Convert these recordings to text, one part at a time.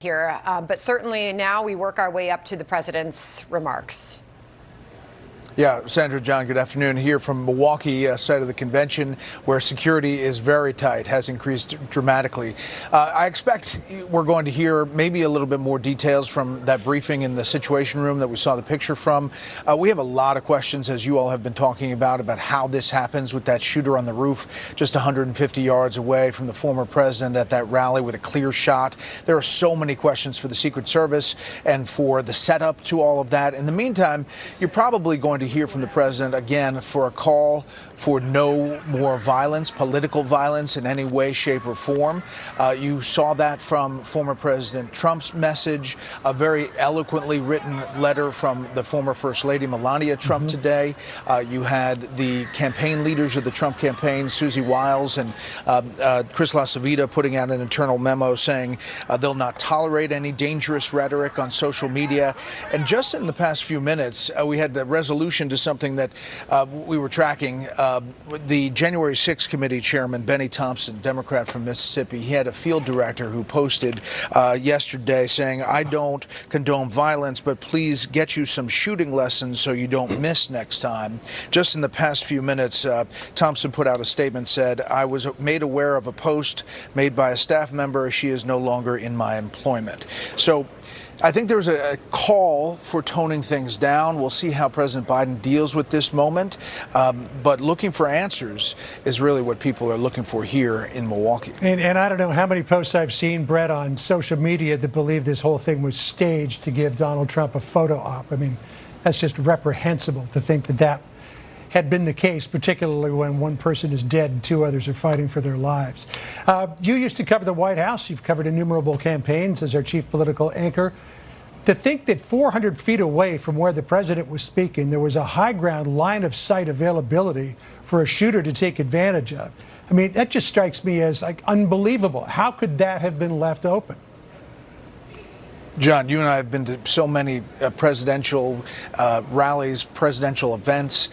here, but certainly now we work our way up to the president's remarks. Yeah, Sandra, John, good afternoon. Here from Milwaukee, site of the convention, where security is very tight, has increased dramatically. I expect we're going to hear maybe a little bit more details from that briefing in the Situation Room that we saw the picture from. We have a lot of questions, as you all have been talking about how this happens with that shooter on the roof just 150 yards away from the former president at that rally with a clear shot. There are so many questions for the Secret Service and for the setup to all of that. In the meantime, you're probably going to hear from the president again for a call for no more violence, political violence in any way, shape, or form. You saw that from former President Trump's message, a very eloquently written letter from the former First Lady Melania Trump today. You had the campaign leaders of the Trump campaign, Susie Wiles and Chris LaCivita, putting out an internal memo saying they'll not tolerate any dangerous rhetoric on social media. And just in the past few minutes, we had the resolution to something that we were tracking. The January 6th committee chairman, Benny Thompson, Democrat from Mississippi, he had a field director who posted yesterday saying, "I don't condone violence, but please get you some shooting lessons so you don't miss next time." Just in the past few minutes, Thompson put out a statement, said, "I was made aware of a post made by a staff member. She is no longer in my employment." So I think there's a call for toning things down. We'll see how President Biden deals with this moment. But looking for answers is really what people are looking for here in Milwaukee. And I don't know how many posts I've seen, Brett, on social media that believe this whole thing was staged to give Donald Trump a photo op. I mean, that's just reprehensible to think that that had been the case, particularly when one person is dead and two others are fighting for their lives. You used to cover the White House. You've covered innumerable campaigns as our chief political anchor. To think that 400 feet away from where the president was speaking, there was a high ground line of sight availability for a shooter to take advantage of. I mean, that just strikes me as like unbelievable. How could that have been left open? John, you and I have been to so many presidential rallies, presidential events.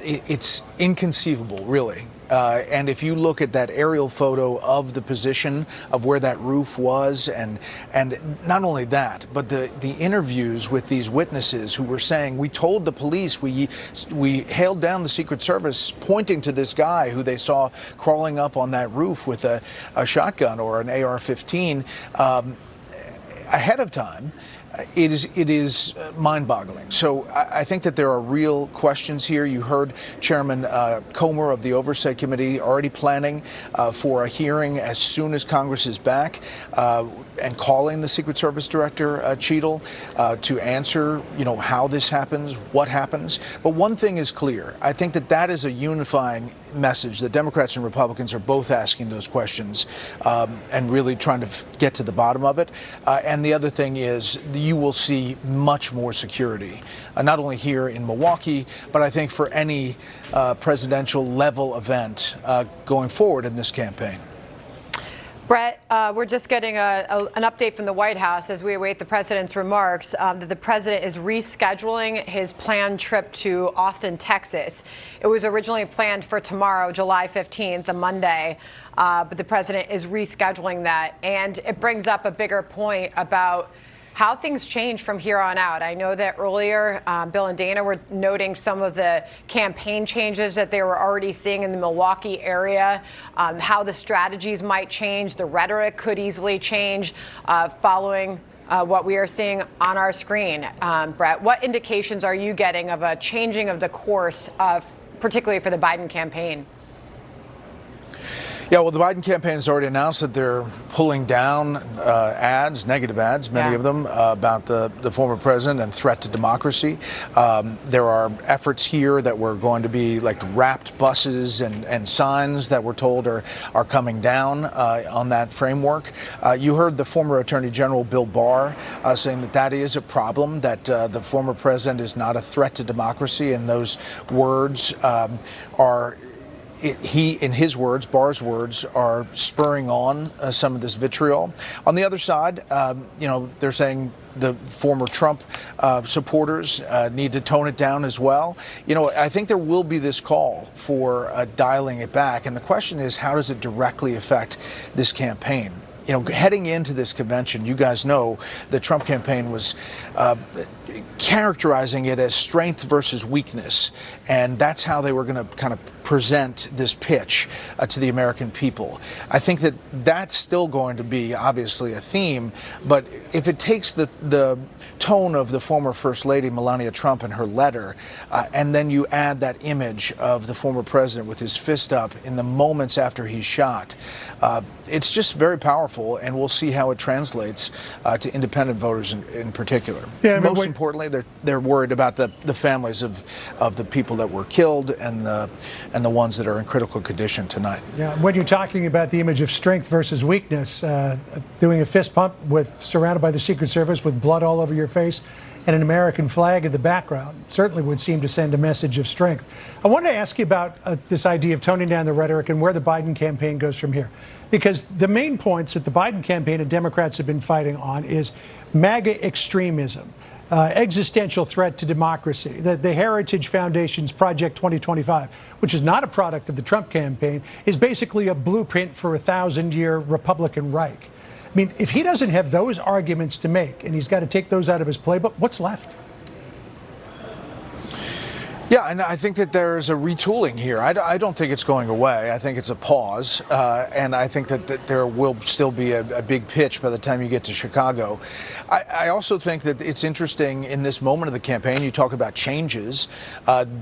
It's inconceivable, really. And if you look at that aerial photo of the position of where that roof was, and not only that, but the interviews with these witnesses who were saying, we told the police, we hailed down the Secret Service, pointing to this guy who they saw crawling up on that roof with a shotgun or an AR-15 ahead of time. It is mind-boggling. So I think that there are real questions here. You heard Chairman Comer of the Oversight Committee already planning for a hearing as soon as Congress is back and calling the Secret Service Director, Cheadle, to answer, how this happens, what happens. But one thing is clear. I think that is a unifying message. The Democrats and Republicans are both asking those questions and really trying to get to the bottom of it. And the other thing is you will see much more security, not only here in Milwaukee, but I think for any presidential level event going forward in this campaign. Brett, we're just getting an update from the White House as we await the president's remarks that the president is rescheduling his planned trip to Austin, Texas. It was originally planned for tomorrow, July 15th, a Monday, but the president is rescheduling that. And it brings up a bigger point about how things change from here on out. I know that earlier Bill and Dana were noting some of the campaign changes that they were already seeing in the Milwaukee area, how the strategies might change, the rhetoric could easily change following what we are seeing on our screen. Brett, what indications are you getting of a changing of the course, particularly for the Biden campaign? Yeah, well, the Biden campaign has already announced that they're pulling down ads, negative ads, many of them, about the former president and threat to democracy. There are efforts here that were going to be like wrapped buses and signs that we're told are coming down on that framework. You heard the former Attorney General Bill Barr saying that is a problem, that the former president is not a threat to democracy, and those words are in his words, Barr's words, are spurring on some of this vitriol. On the other side, they're saying the former Trump supporters need to tone it down as well. I think there will be this call for dialing it back. And the question is, how does it directly affect this campaign? heading into this convention, you guys know the Trump campaign was characterizing it as strength versus weakness, and that's how they were going to kind of present this pitch to the American people. I think that that's still going to be obviously a theme, but if it takes the tone of the former First Lady Melania Trump and her letter, and then you add that image of the former president with his fist up in the moments after he's shot, it's just very powerful, and we'll see how it translates to independent voters in particular. Yeah, most importantly, they're worried about the families of the people that were killed and the ones that are in critical condition tonight. Yeah, when you're talking about the image of strength versus weakness, doing a fist pump surrounded by the Secret Service with blood all over your face and an American flag in the background certainly would seem to send a message of strength. I want to ask you about this idea of toning down the rhetoric and where the Biden campaign goes from here. Because the main points that the Biden campaign and Democrats have been fighting on is MAGA extremism, existential threat to democracy, the Heritage Foundation's Project 2025, which is not a product of the Trump campaign, is basically a blueprint for a 1,000-year Republican Reich. I mean, if he doesn't have those arguments to make, and he's got to take those out of his playbook, what's left? Yeah, and I think that there's a retooling here. I don't think it's going away. I think it's a pause, and I think that there will still be a big pitch by the time you get to Chicago. I also think that it's interesting in this moment of the campaign, you talk about changes.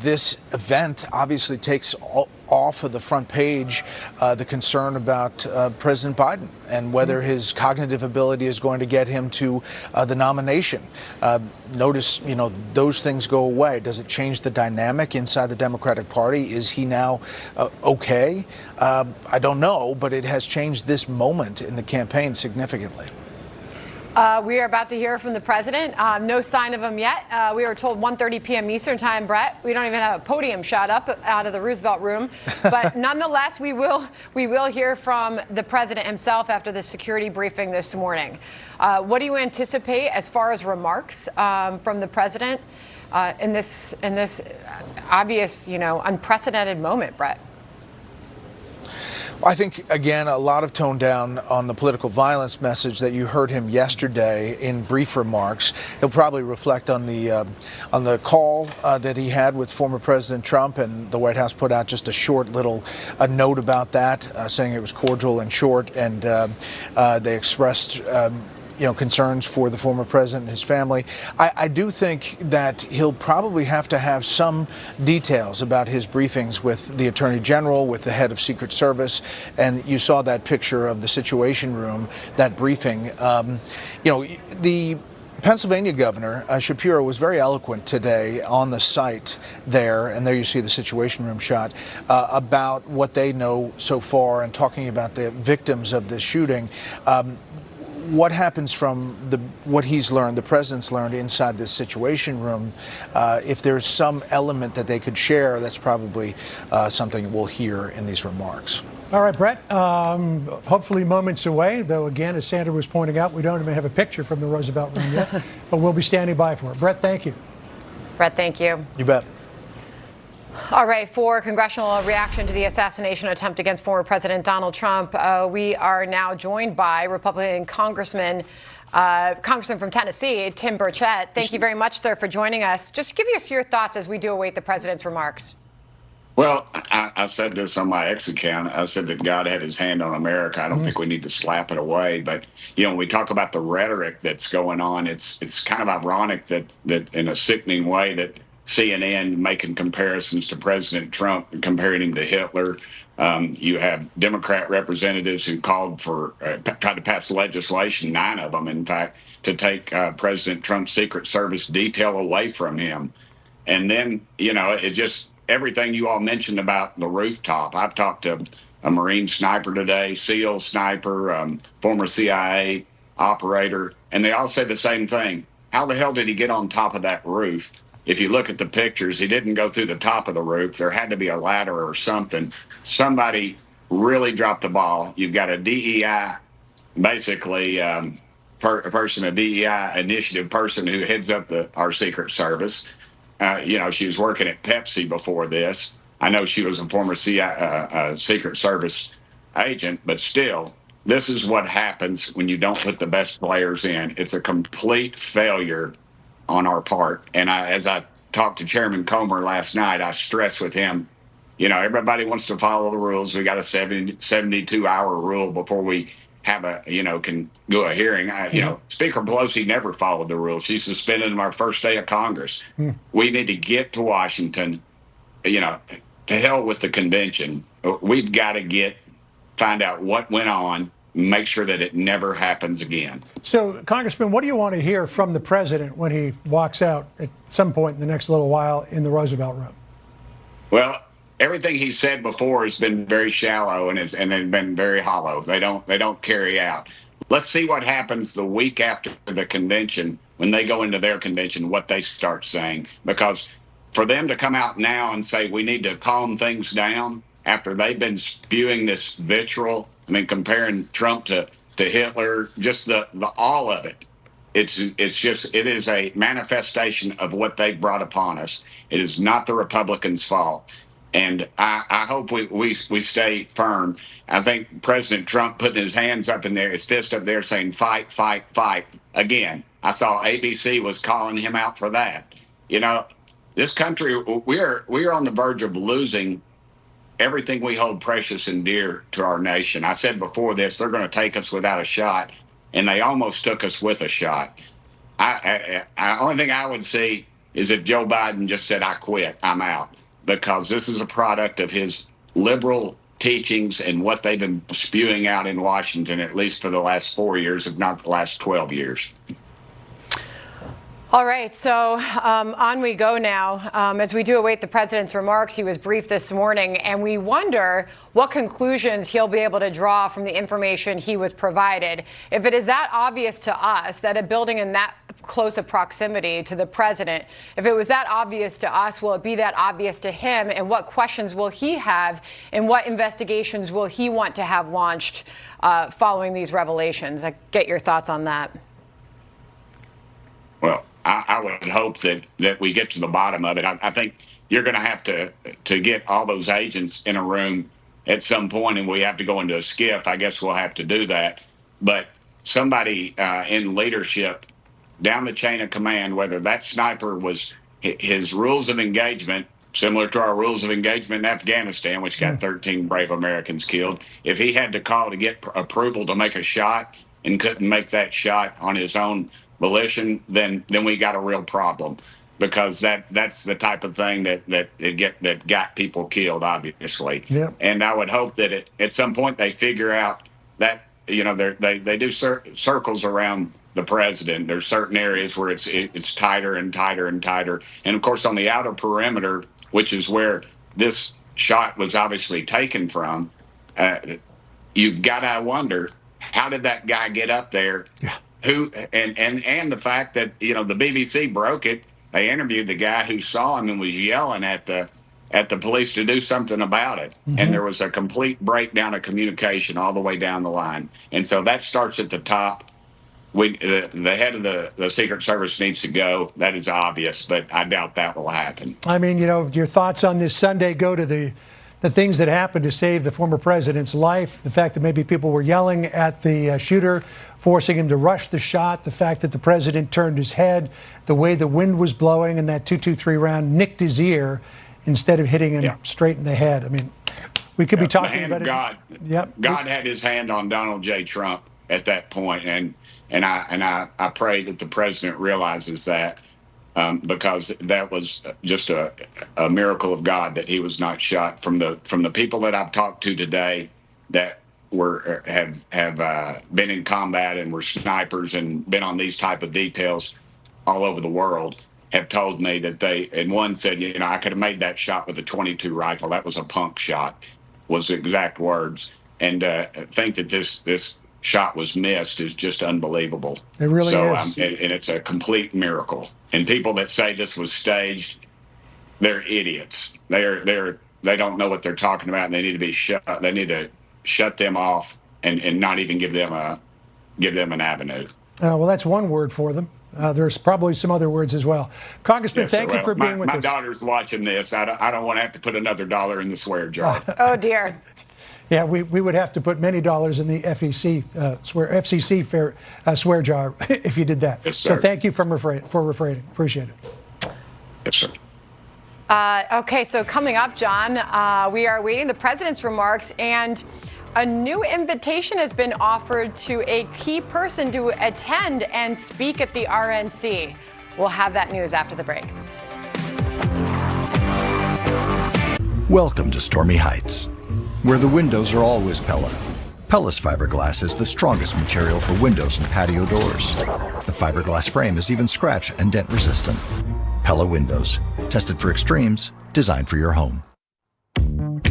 This event obviously takes off of the front page the concern about President Biden and whether his cognitive ability is going to get him to the nomination. Notice, those things go away. Does it change the dynamic inside the Democratic Party? Is he now okay? I don't know, but it has changed this moment in the campaign significantly. We are about to hear from the president. No sign of him yet. We were told 1:30 p.m. Eastern time, Brett. We don't even have a podium shot up out of the Roosevelt room. But nonetheless, we will hear from the president himself after the security briefing this morning. What do you anticipate as far as remarks from the president in this obvious, unprecedented moment, Brett? I think, again, a lot of tone down on the political violence message that you heard him yesterday in brief remarks. He'll probably reflect on the call that he had with former President Trump, and the White House put out just a short little note about that, saying it was cordial and short, and they expressed concerns for the former president and his family. I do think that he'll probably have to have some details about his briefings with the Attorney General, with the head of Secret Service, and you saw that picture of the Situation Room, that briefing. The Pennsylvania Governor Shapiro was very eloquent today on the site there, and there you see the Situation Room shot, about what they know so far and talking about the victims of this shooting. What happens from what he's learned, the president's learned inside this Situation Room, if there's some element that they could share, that's probably something we'll hear in these remarks. All right, Brett, hopefully moments away, though, again, as Sandra was pointing out, we don't even have a picture from the Roosevelt Room yet, but we'll be standing by for it. Brett, thank you. Brett, thank you. You bet. All right, for congressional reaction to the assassination attempt against former President Donald Trump, we are now joined by Republican Congressman from Tennessee, Tim Burchett. Thank you very much, sir, for joining us. Just give us your thoughts as we do await the president's remarks. Well, I said this on my ex account. I said that God had his hand on America. I don't think we need to slap it away. But, when we talk about the rhetoric that's going on, it's kind of ironic that in a sickening way that CNN making comparisons to President Trump and comparing him to Hitler. You have Democrat representatives who called for, tried to pass legislation, 9 of them, in fact, to take President Trump's Secret Service detail away from him. And then, it just, everything you all mentioned about the rooftop. I've talked to a Marine sniper today, SEAL sniper, former CIA operator, and they all said the same thing. How the hell did he get on top of that roof? If you look at the pictures, he didn't go through the top of the roof. There had to be a ladder or something. Somebody really dropped the ball. You've got a DEI, basically a DEI initiative person who heads up our Secret Service. She was working at Pepsi before this. I know she was a former Secret Service agent, but still, this is what happens when you don't put the best players in. It's a complete failure on our part. And as I talked to Chairman Comer last night, I stressed with him, everybody wants to follow the rules. We got a 72-hour rule before we have can go a hearing. Speaker Pelosi never followed the rules. She suspended him our first day of Congress. We need to get to Washington, to hell with the convention. We've got to find out what went on, make sure that it never happens again. So, Congressman, what do you want to hear from the president when he walks out at some point in the next little while in the Roosevelt Room? Well, everything he said before has been very shallow and they've been very hollow. They don't carry out. Let's see what happens the week after the convention when they go into their convention, what they start saying. Because for them to come out now and say we need to calm things down after they've been spewing this vitriol, comparing Trump to Hitler, just the all of it. It is a manifestation of what they brought upon us. It is not the Republicans' fault. And I hope we stay firm. I think President Trump putting his hands up in there, his fist up there saying, fight, fight, fight. Again, I saw ABC was calling him out for that. This country, we are on the verge of losing everything we hold precious and dear to our nation. I said before this, they're going to take us without a shot, and they almost took us with a shot. Only thing I would see is if Joe Biden just said, I quit, I'm out, because this is a product of his liberal teachings and what they've been spewing out in Washington, at least for the last 4 years, if not the last 12 years. All right, so on we go now. As we do await the president's remarks, he was briefed this morning, and we wonder what conclusions he'll be able to draw from the information he was provided. If it is that obvious to us that a building in that close a proximity to the president, if it was that obvious to us, will it be that obvious to him? And what questions will he have? And what investigations will he want to have launched following these revelations? I get your thoughts on that. Well, I would hope that we get to the bottom of it. I think you're going to have to get all those agents in a room at some point, and we have to go into a skiff. I guess we'll have to do that. But somebody in leadership down the chain of command, whether that sniper was his rules of engagement, similar to our rules of engagement in Afghanistan, which got 13 brave Americans killed, if he had to call to get approval to make a shot and couldn't make that shot on his own volition, then we got a real problem, because that's the type of thing that got people killed, obviously. Yep. And I would hope that at some point they figure out that they do circles around the president. There's certain areas where it's tighter and tighter and tighter, and of course on the outer perimeter, which is where this shot was obviously taken from, you've got to wonder, how did that guy get up there? Yeah. Who and the fact that the BBC broke it. They interviewed the guy who saw him and was yelling at the police to do something about it. And there was a complete breakdown of communication all the way down the line. And so that starts at the top. The head of the Secret Service needs to go. That is obvious, but I doubt that will happen. I mean, your thoughts on this Sunday go to the things that happened to save the former president's life, the fact that maybe people were yelling at the shooter, forcing him to rush the shot, the fact that the president turned his head, the way the wind was blowing, and that .223 round nicked his ear instead of hitting him straight in the head. I mean, we could be talking about God. Yep. God had his hand on Donald J. Trump at that point, and I pray that the president realizes that, because that was just a miracle of God that he was not shot. From the people that I've talked to today that have been in combat and were snipers and been on these type of details all over the world, have told me that and one said, I could have made that shot with a .22 rifle. That was a punk shot, was the exact words. And think that this shot was missed is just unbelievable. It really is. And it's a complete miracle. And people that say this was staged, they're idiots. They don't know what they're talking about, and they need to be shut. They need to shut them off and not even give them an avenue. Well, that's one word for them. There's probably some other words as well. Congressman, thank you for being with us. My daughter's watching this. I don't want to have to put another dollar in the swear jar. Oh, dear. Yeah, we would have to put many dollars in the FCC swear jar if you did that. Yes, sir. So thank you for refraining. Appreciate it. Yes, sir. Okay, so coming up, John, we are awaiting the president's remarks, and a new invitation has been offered to a key person to attend and speak at the RNC. We'll have that news after the break. Welcome to Stormy Heights, where the windows are always Pella. Pella's fiberglass is the strongest material for windows and patio doors. The fiberglass frame is even scratch and dent resistant. Pella Windows, tested for extremes, designed for your home.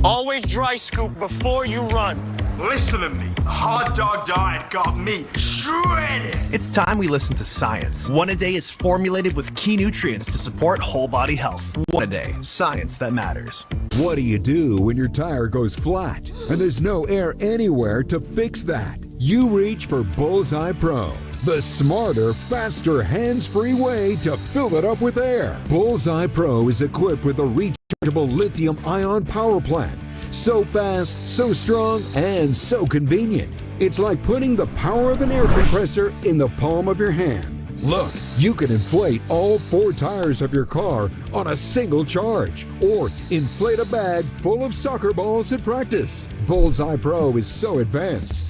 Always dry scoop before you run. Listen to me. The hot dog diet got me shredded. It's time we listen to science. One A Day is formulated with key nutrients to support whole body health. One A Day, science that matters. What do you do when your tire goes flat and there's no air anywhere to fix that? You reach for Bullseye Pro, the smarter, faster, hands-free way to fill it up with air. Bullseye Pro is equipped with a rechargeable lithium-ion power plant. So fast, so strong, and so convenient. It's like putting the power of an air compressor in the palm of your hand. Look, you can inflate all 4 tires of your car on a single charge, or inflate a bag full of soccer balls at practice. Bullseye Pro is so advanced.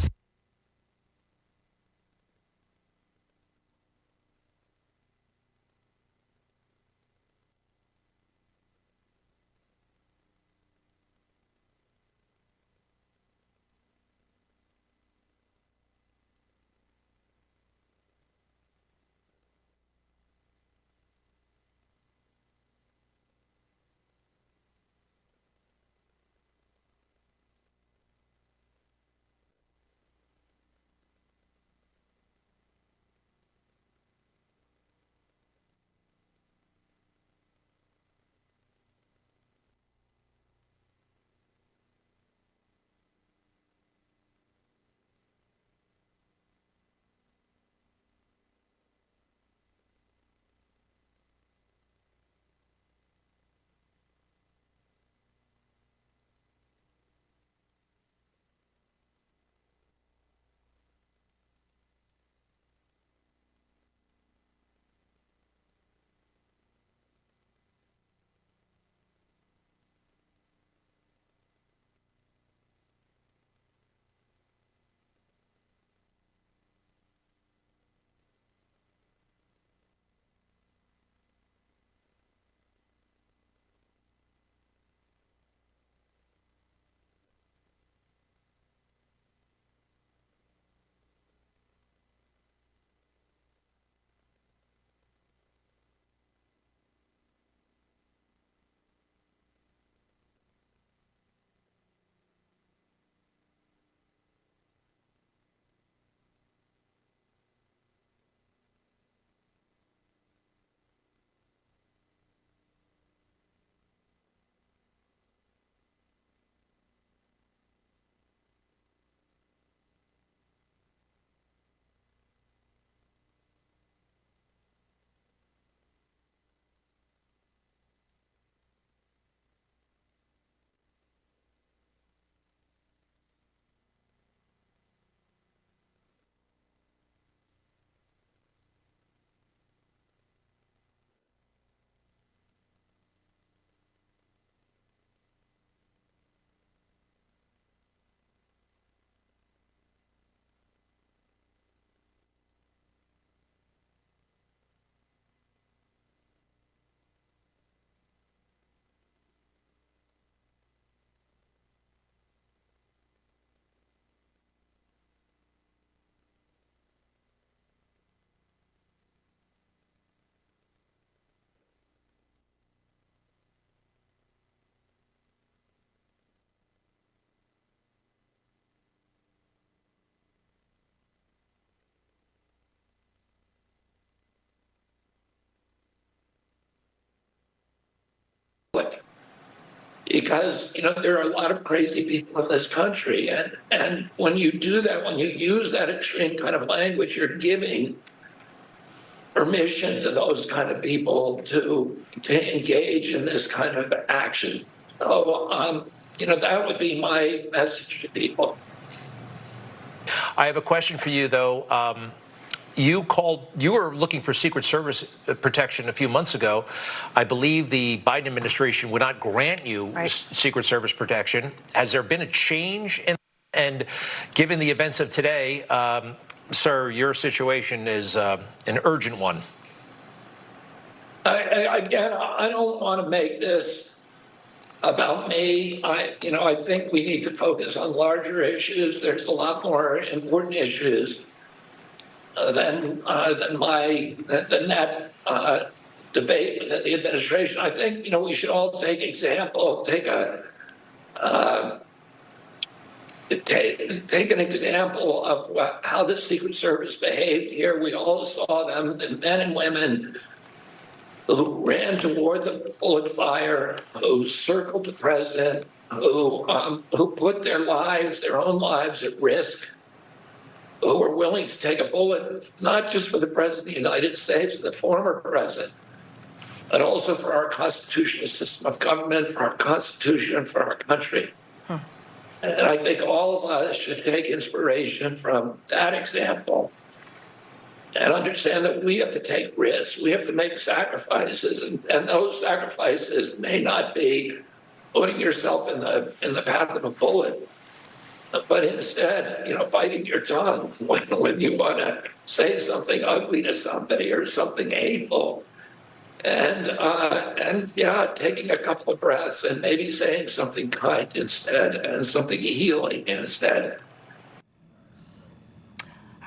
Because there are a lot of crazy people in this country, and when you do that, when you use that extreme kind of language, you're giving permission to those kind of people to engage in this kind of action. So that would be my message to people. I have a question for you, though. You were looking for Secret Service protection a few months ago. I believe the Biden administration would not grant you Secret Service protection. Has there been a change and given the events of today, sir, your situation is an urgent one? Again, I don't want to make this about me. I think we need to focus on larger issues. There's a lot more important issues than that debate within the administration. I think we should all take an example of how the Secret Service behaved here. We all saw them, the men and women who ran toward the bullet fire, who circled the president, who put their own lives at risk, who were willing to take a bullet, not just for the president of the United States, the former president, but also for our constitutional system of government, for our Constitution, and for our country. And I think all of us should take inspiration from that example and understand that we have to take risks. We have to make sacrifices, and those sacrifices may not be putting yourself in the path of a bullet, but instead, biting your tongue when you want to say something ugly to somebody or something hateful, and taking a couple of breaths and maybe saying something kind instead and something healing instead.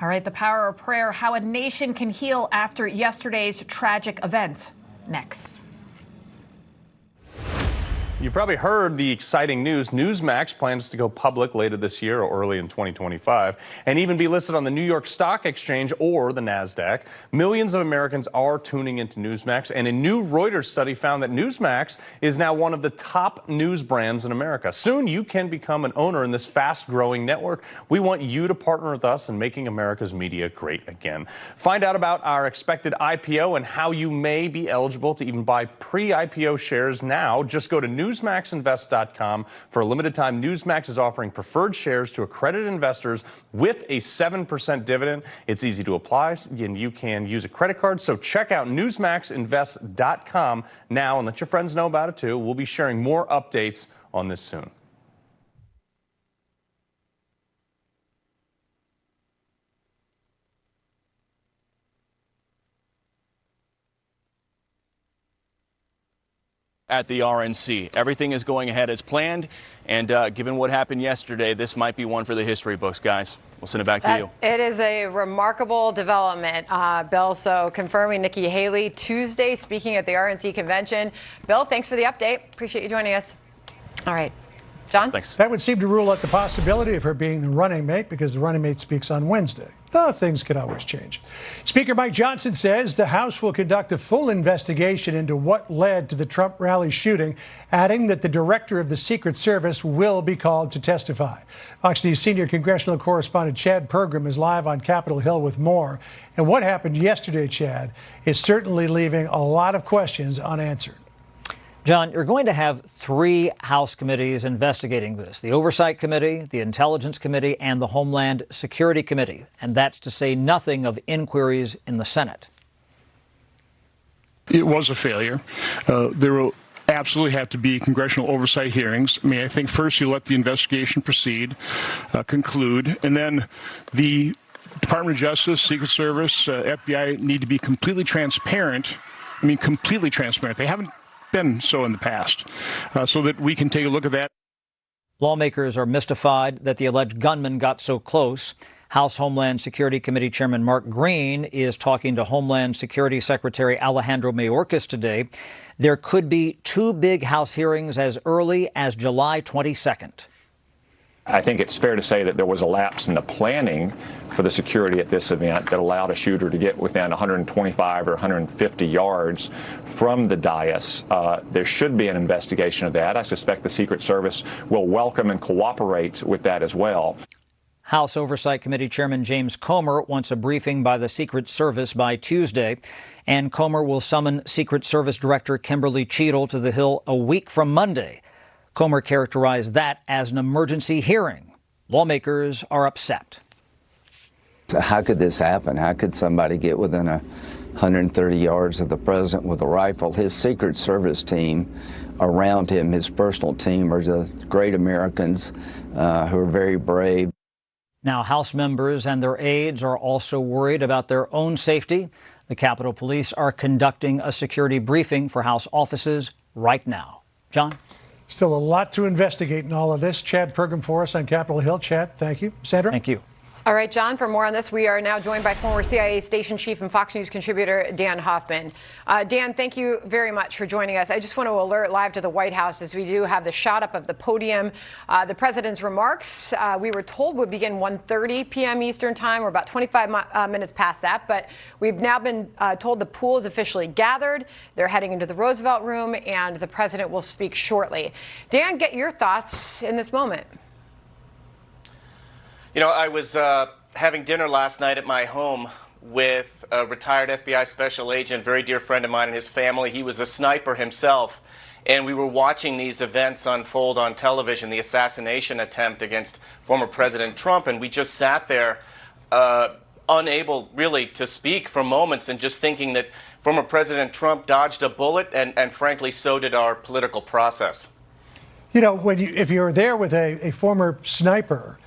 All right, the power of prayer, how a nation can heal after yesterday's tragic event. Next. You probably heard the exciting news. Newsmax plans to go public later this year or early in 2025 and even be listed on the New York Stock Exchange or the NASDAQ. Millions of Americans are tuning into Newsmax, and a new Reuters study found that Newsmax is now one of the top news brands in America. Soon you can become an owner in this fast-growing network. We want you to partner with us in making America's media great again. Find out about our expected IPO and how you may be eligible to even buy pre-IPO shares now. Just go to newsmaxinvest.com. For a limited time, Newsmax is offering preferred shares to accredited investors with a 7% dividend. It's easy to apply, and you can use a credit card. So check out newsmaxinvest.com now and let your friends know about it too. We'll be sharing more updates on this soon. At the RNC. Everything is going ahead as planned, and given what happened yesterday, this might be one for the history books, guys. We'll send it back to you. It is a remarkable development, Bill. So confirming Nikki Haley Tuesday speaking at the RNC convention. Bill, thanks for the update. Appreciate you joining us. All right. John? Thanks. That would seem to rule out the possibility of her being the running mate because the running mate speaks on Wednesday. Though things could always change. Speaker Mike Johnson says the House will conduct a full investigation into what led to the Trump rally shooting, adding that the director of the Secret Service will be called to testify. Fox News senior congressional correspondent Chad Pergram is live on Capitol Hill with more. And what happened yesterday, Chad, is certainly leaving a lot of questions unanswered. John, you're going to have 3 House committees investigating this: the Oversight Committee, the Intelligence Committee, and the Homeland Security Committee. And that's to say nothing of inquiries in the Senate. It was a failure. There will absolutely have to be congressional oversight hearings. I mean, I think first you let the investigation proceed, conclude, and then the Department of Justice, Secret Service, FBI need to be completely transparent. I mean, completely transparent. They haven't been so in the past, so that we can take a look at that. Lawmakers are mystified that the alleged gunman got so close. House Homeland Security Committee Chairman Mark Green is talking to Homeland Security Secretary Alejandro Mayorkas today. There could be 2 big House hearings as early as July 22nd. I think it's fair to say that there was a lapse in the planning for the security at this event that allowed a shooter to get within 125 or 150 yards from the dais. There should be an investigation of that. I suspect the Secret Service will welcome and cooperate with that as well. House Oversight Committee Chairman James Comer wants a briefing by the Secret Service by Tuesday, and Comer will summon Secret Service Director Kimberly Cheadle to the Hill a week from Monday. Comer characterized that as an emergency hearing. Lawmakers are upset. How could this happen? How could somebody get within 130 yards of the president with a rifle? His Secret Service team around him, his personal team, are the great Americans who are very brave. Now, House members and their aides are also worried about their own safety. The Capitol Police are conducting a security briefing for House offices right now. John? Still a lot to investigate in all of this. Chad Pergam for us on Capitol Hill. Chad, thank you. Sandra? Thank you. All right, John, for more on this, we are now joined by former CIA station chief and Fox News contributor Dan Hoffman. Dan, thank you very much for joining us. I just want to alert live to the White House as we do have the shot up of the podium. The president's remarks, we were told would begin 1:30 p.m. Eastern time. We're about 25 minutes past that, but we've now been told the pool is officially gathered. They're heading into the Roosevelt Room, and the president will speak shortly. Dan, get your thoughts in this moment. You know, I was having dinner last night at my home with a retired FBI special agent, very dear friend of mine and his family. He was a sniper himself. And we were watching these events unfold on television, the assassination attempt against former President Trump. And we just sat there unable really to speak for moments and just thinking that former President Trump dodged a bullet and frankly, so did our political process. You know, if you're there with a former sniper,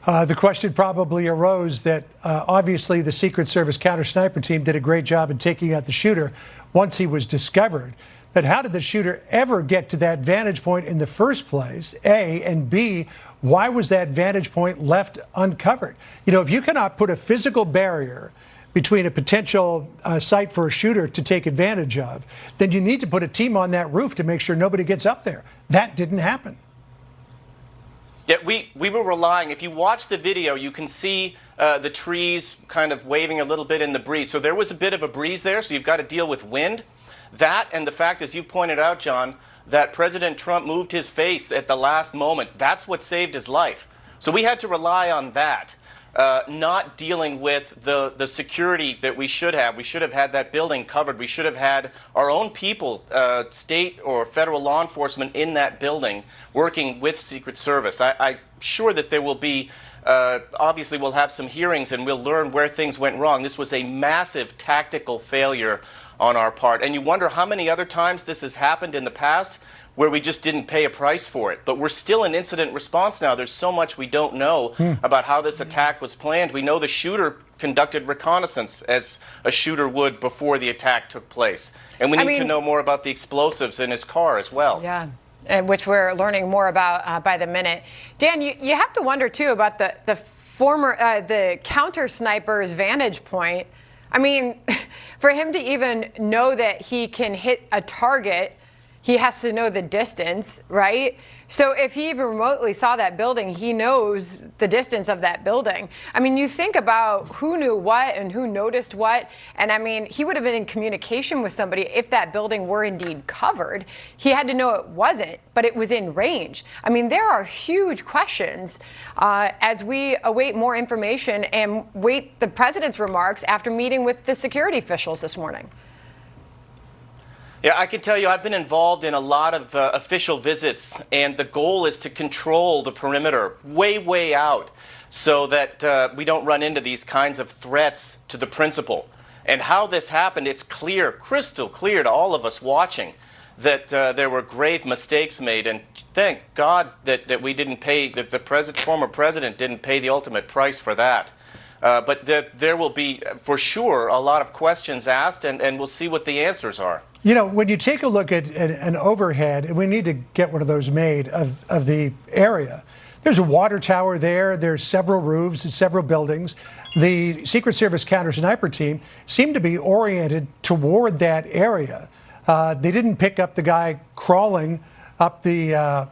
the question probably arose that obviously the Secret Service counter-sniper team did a great job in taking out the shooter once he was discovered. But how did the shooter ever get to that vantage point in the first place, A, and B, why was that vantage point left uncovered? You know, if you cannot put a physical barrier between a potential site for a shooter to take advantage of, then you need to put a team on that roof to make sure nobody gets up there. That didn't happen. Yeah, we were relying, if you watch the video, you can see the trees kind of waving a little bit in the breeze. So there was a bit of a breeze there, so you've got to deal with wind. That and the fact, as you pointed out, John, that President Trump moved his face at the last moment. That's what saved his life. So we had to rely on that, not dealing with the security that we should have. We should have had that building covered. We should have had our own people, state or federal law enforcement in that building working with Secret Service. I'm sure that there will be, obviously we'll have some hearings and we'll learn where things went wrong. This was a massive tactical failure on our part. And you wonder how many other times this has happened in the past where we just didn't pay a price for it. But we're still in incident response now. There's so much we don't know about how this attack was planned. We know the shooter conducted reconnaissance as a shooter would before the attack took place. And we need to know more about the explosives in his car as well. Yeah. And which we're learning more about by the minute. Dan, you have to wonder, too, about the counter sniper's vantage point. I mean, for him to even know that he can hit a target, he has to know the distance, right? So if he even remotely saw that building, he knows the distance of that building. I mean, you think about who knew what and who noticed what. And I mean, he would have been in communication with somebody if that building were indeed covered. He had to know it wasn't, but it was in range. I mean, there are huge questions as we await more information and wait the president's remarks after meeting with the security officials this morning. Yeah, I can tell you I've been involved in a lot of official visits, and the goal is to control the perimeter way, way out so that we don't run into these kinds of threats to the principal. And how this happened, it's clear, crystal clear to all of us watching that there were grave mistakes made, and thank God that we didn't pay, that the former president didn't pay the ultimate price for that. But there will be, for sure, a lot of questions asked, and we'll see what the answers are. You know, when you take a look at an overhead, and we need to get one of those made of the area, there's a water tower there, there's several roofs and several buildings. The Secret Service counter-sniper team seemed to be oriented toward that area. They didn't pick up the guy crawling up the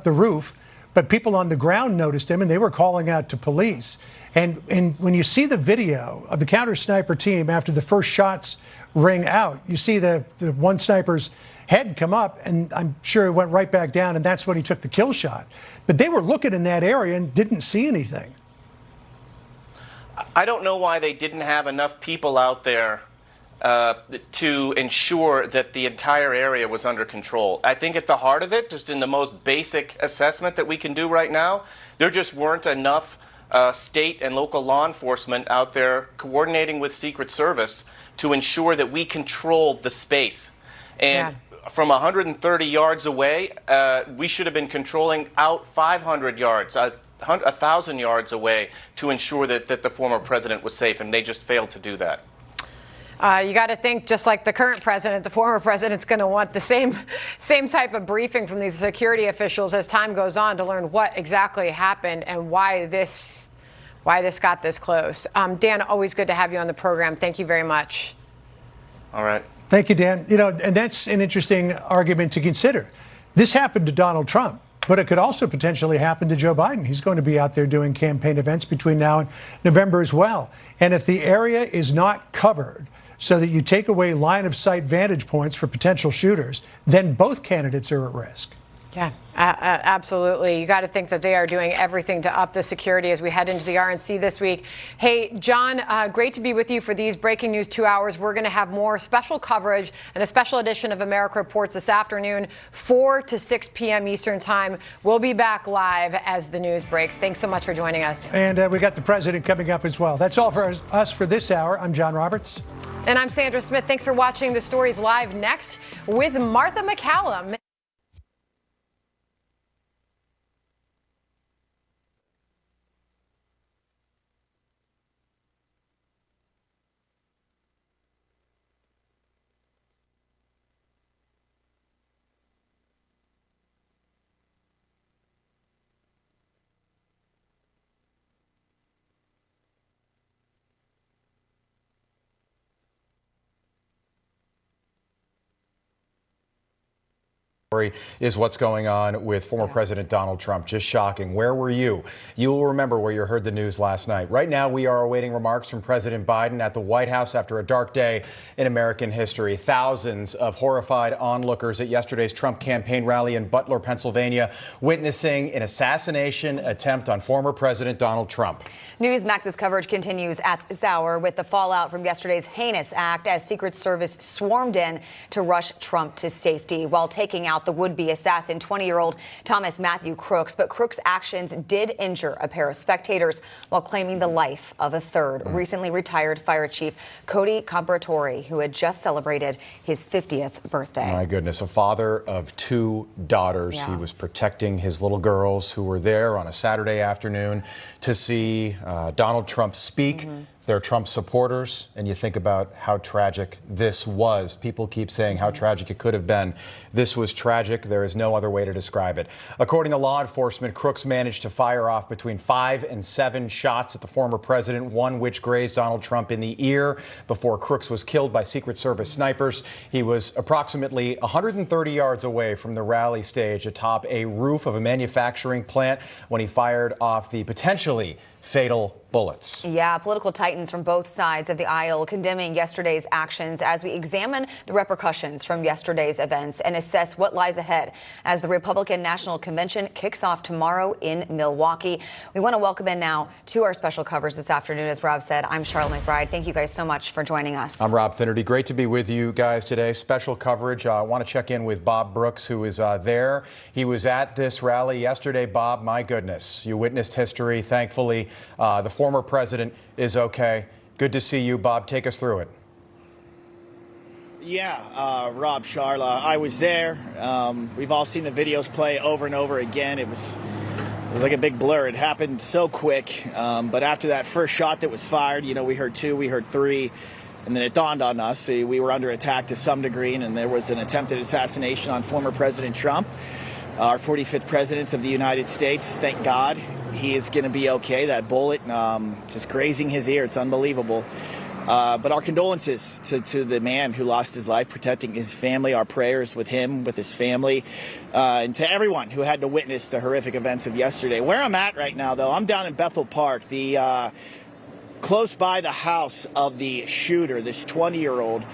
roof, but people on the ground noticed him, and they were calling out to police. And when you see the video of the counter-sniper team after the first shots ring out, you see the one sniper's head come up, and I'm sure it went right back down, and that's when he took the kill shot. But they were looking in that area and didn't see anything. I don't know why they didn't have enough people out there to ensure that the entire area was under control. I think at the heart of it, just in the most basic assessment that we can do right now, there just weren't enough state and local law enforcement out there coordinating with Secret Service to ensure that we controlled the space. And from 130 yards away, we should have been controlling out 500 yards, 1,000 yards away to ensure that the former president was safe, and they just failed to do that. You got to think, just like the current president, the former president's going to want the same type of briefing from these security officials as time goes on to learn what exactly happened and why this got this close. Dan, always good to have you on the program. Thank you very much. All right. Thank you, Dan. You know, and that's an interesting argument to consider. This happened to Donald Trump, but it could also potentially happen to Joe Biden. He's going to be out there doing campaign events between now and November as well. And if the area is not covered so that you take away line of sight vantage points for potential shooters, then both candidates are at risk. Yeah, absolutely. You got to think that they are doing everything to up the security as we head into the RNC this week. Hey, John, great to be with you for these breaking news 2 hours. We're going to have more special coverage and a special edition of America Reports this afternoon, 4 to 6 p.m. Eastern time. We'll be back live as the news breaks. Thanks so much for joining us. And we got the president coming up as well. That's all for us for this hour. I'm John Roberts. And I'm Sandra Smith. Thanks for watching. The Story's live next with Martha McCallum. Is what's going on with former President Donald Trump. Just shocking. Where were you? You'll remember where you heard the news last night. Right now, we are awaiting remarks from President Biden at the White House after a dark day in American history. Thousands of horrified onlookers at yesterday's Trump campaign rally in Butler, Pennsylvania, witnessing an assassination attempt on former President Donald Trump. Newsmax's coverage continues at this hour with the fallout from yesterday's heinous act as Secret Service swarmed in to rush Trump to safety while taking out the would-be assassin, 20-year-old Thomas Matthew Crooks. But Crooks' actions did injure a pair of spectators while claiming the life of a third. Recently retired Fire Chief Cody Comparatori, who had just celebrated his 50th birthday. My goodness, a father of 2 daughters. He was protecting his little girls who were there on a Saturday afternoon to see Donald Trump speak. They're Trump supporters, and you think about how tragic this was. People keep saying how tragic it could have been. This was tragic. There is no other way to describe it. According to law enforcement, Crooks managed to fire off between 5 and 7 shots at the former president, one which grazed Donald Trump in the ear before Crooks was killed by Secret Service snipers. He was approximately 130 yards away from the rally stage atop a roof of a manufacturing plant when he fired off the potentially fatal bullets. Yeah, political titans from both sides of the aisle condemning yesterday's actions as we examine the repercussions from yesterday's events and assess what lies ahead as the Republican National Convention kicks off tomorrow in Milwaukee. We want to welcome in now to our special coverage this afternoon. As Rob said, I'm Charlotte McBride. Thank you guys so much for joining us. I'm Rob Finnerty. Great to be with you guys today. Special coverage. I want to check in with Bob Brooks, who is there. He was at this rally yesterday. Bob, my goodness, you witnessed history. Thankfully, the former president is okay. Good to see you, Bob. Take us through it. Yeah, Rob, Charla, I was there. We've all seen the videos play over and over again. It was like a big blur. It happened so quick. But after that first shot that was fired, you know, we heard 2, we heard 3. And then it dawned on us. We were under attack to some degree, and there was an attempted assassination on former President Trump, our 45th president of the United States. Thank God. He is going to be okay. That bullet just grazing his ear. It's unbelievable. But our condolences to the man who lost his life protecting his family. Our prayers with him, with his family, and to everyone who had to witness the horrific events of yesterday. Where I'm at right now, though, I'm down in Bethel Park. close by the house of the shooter, this 20-year-old,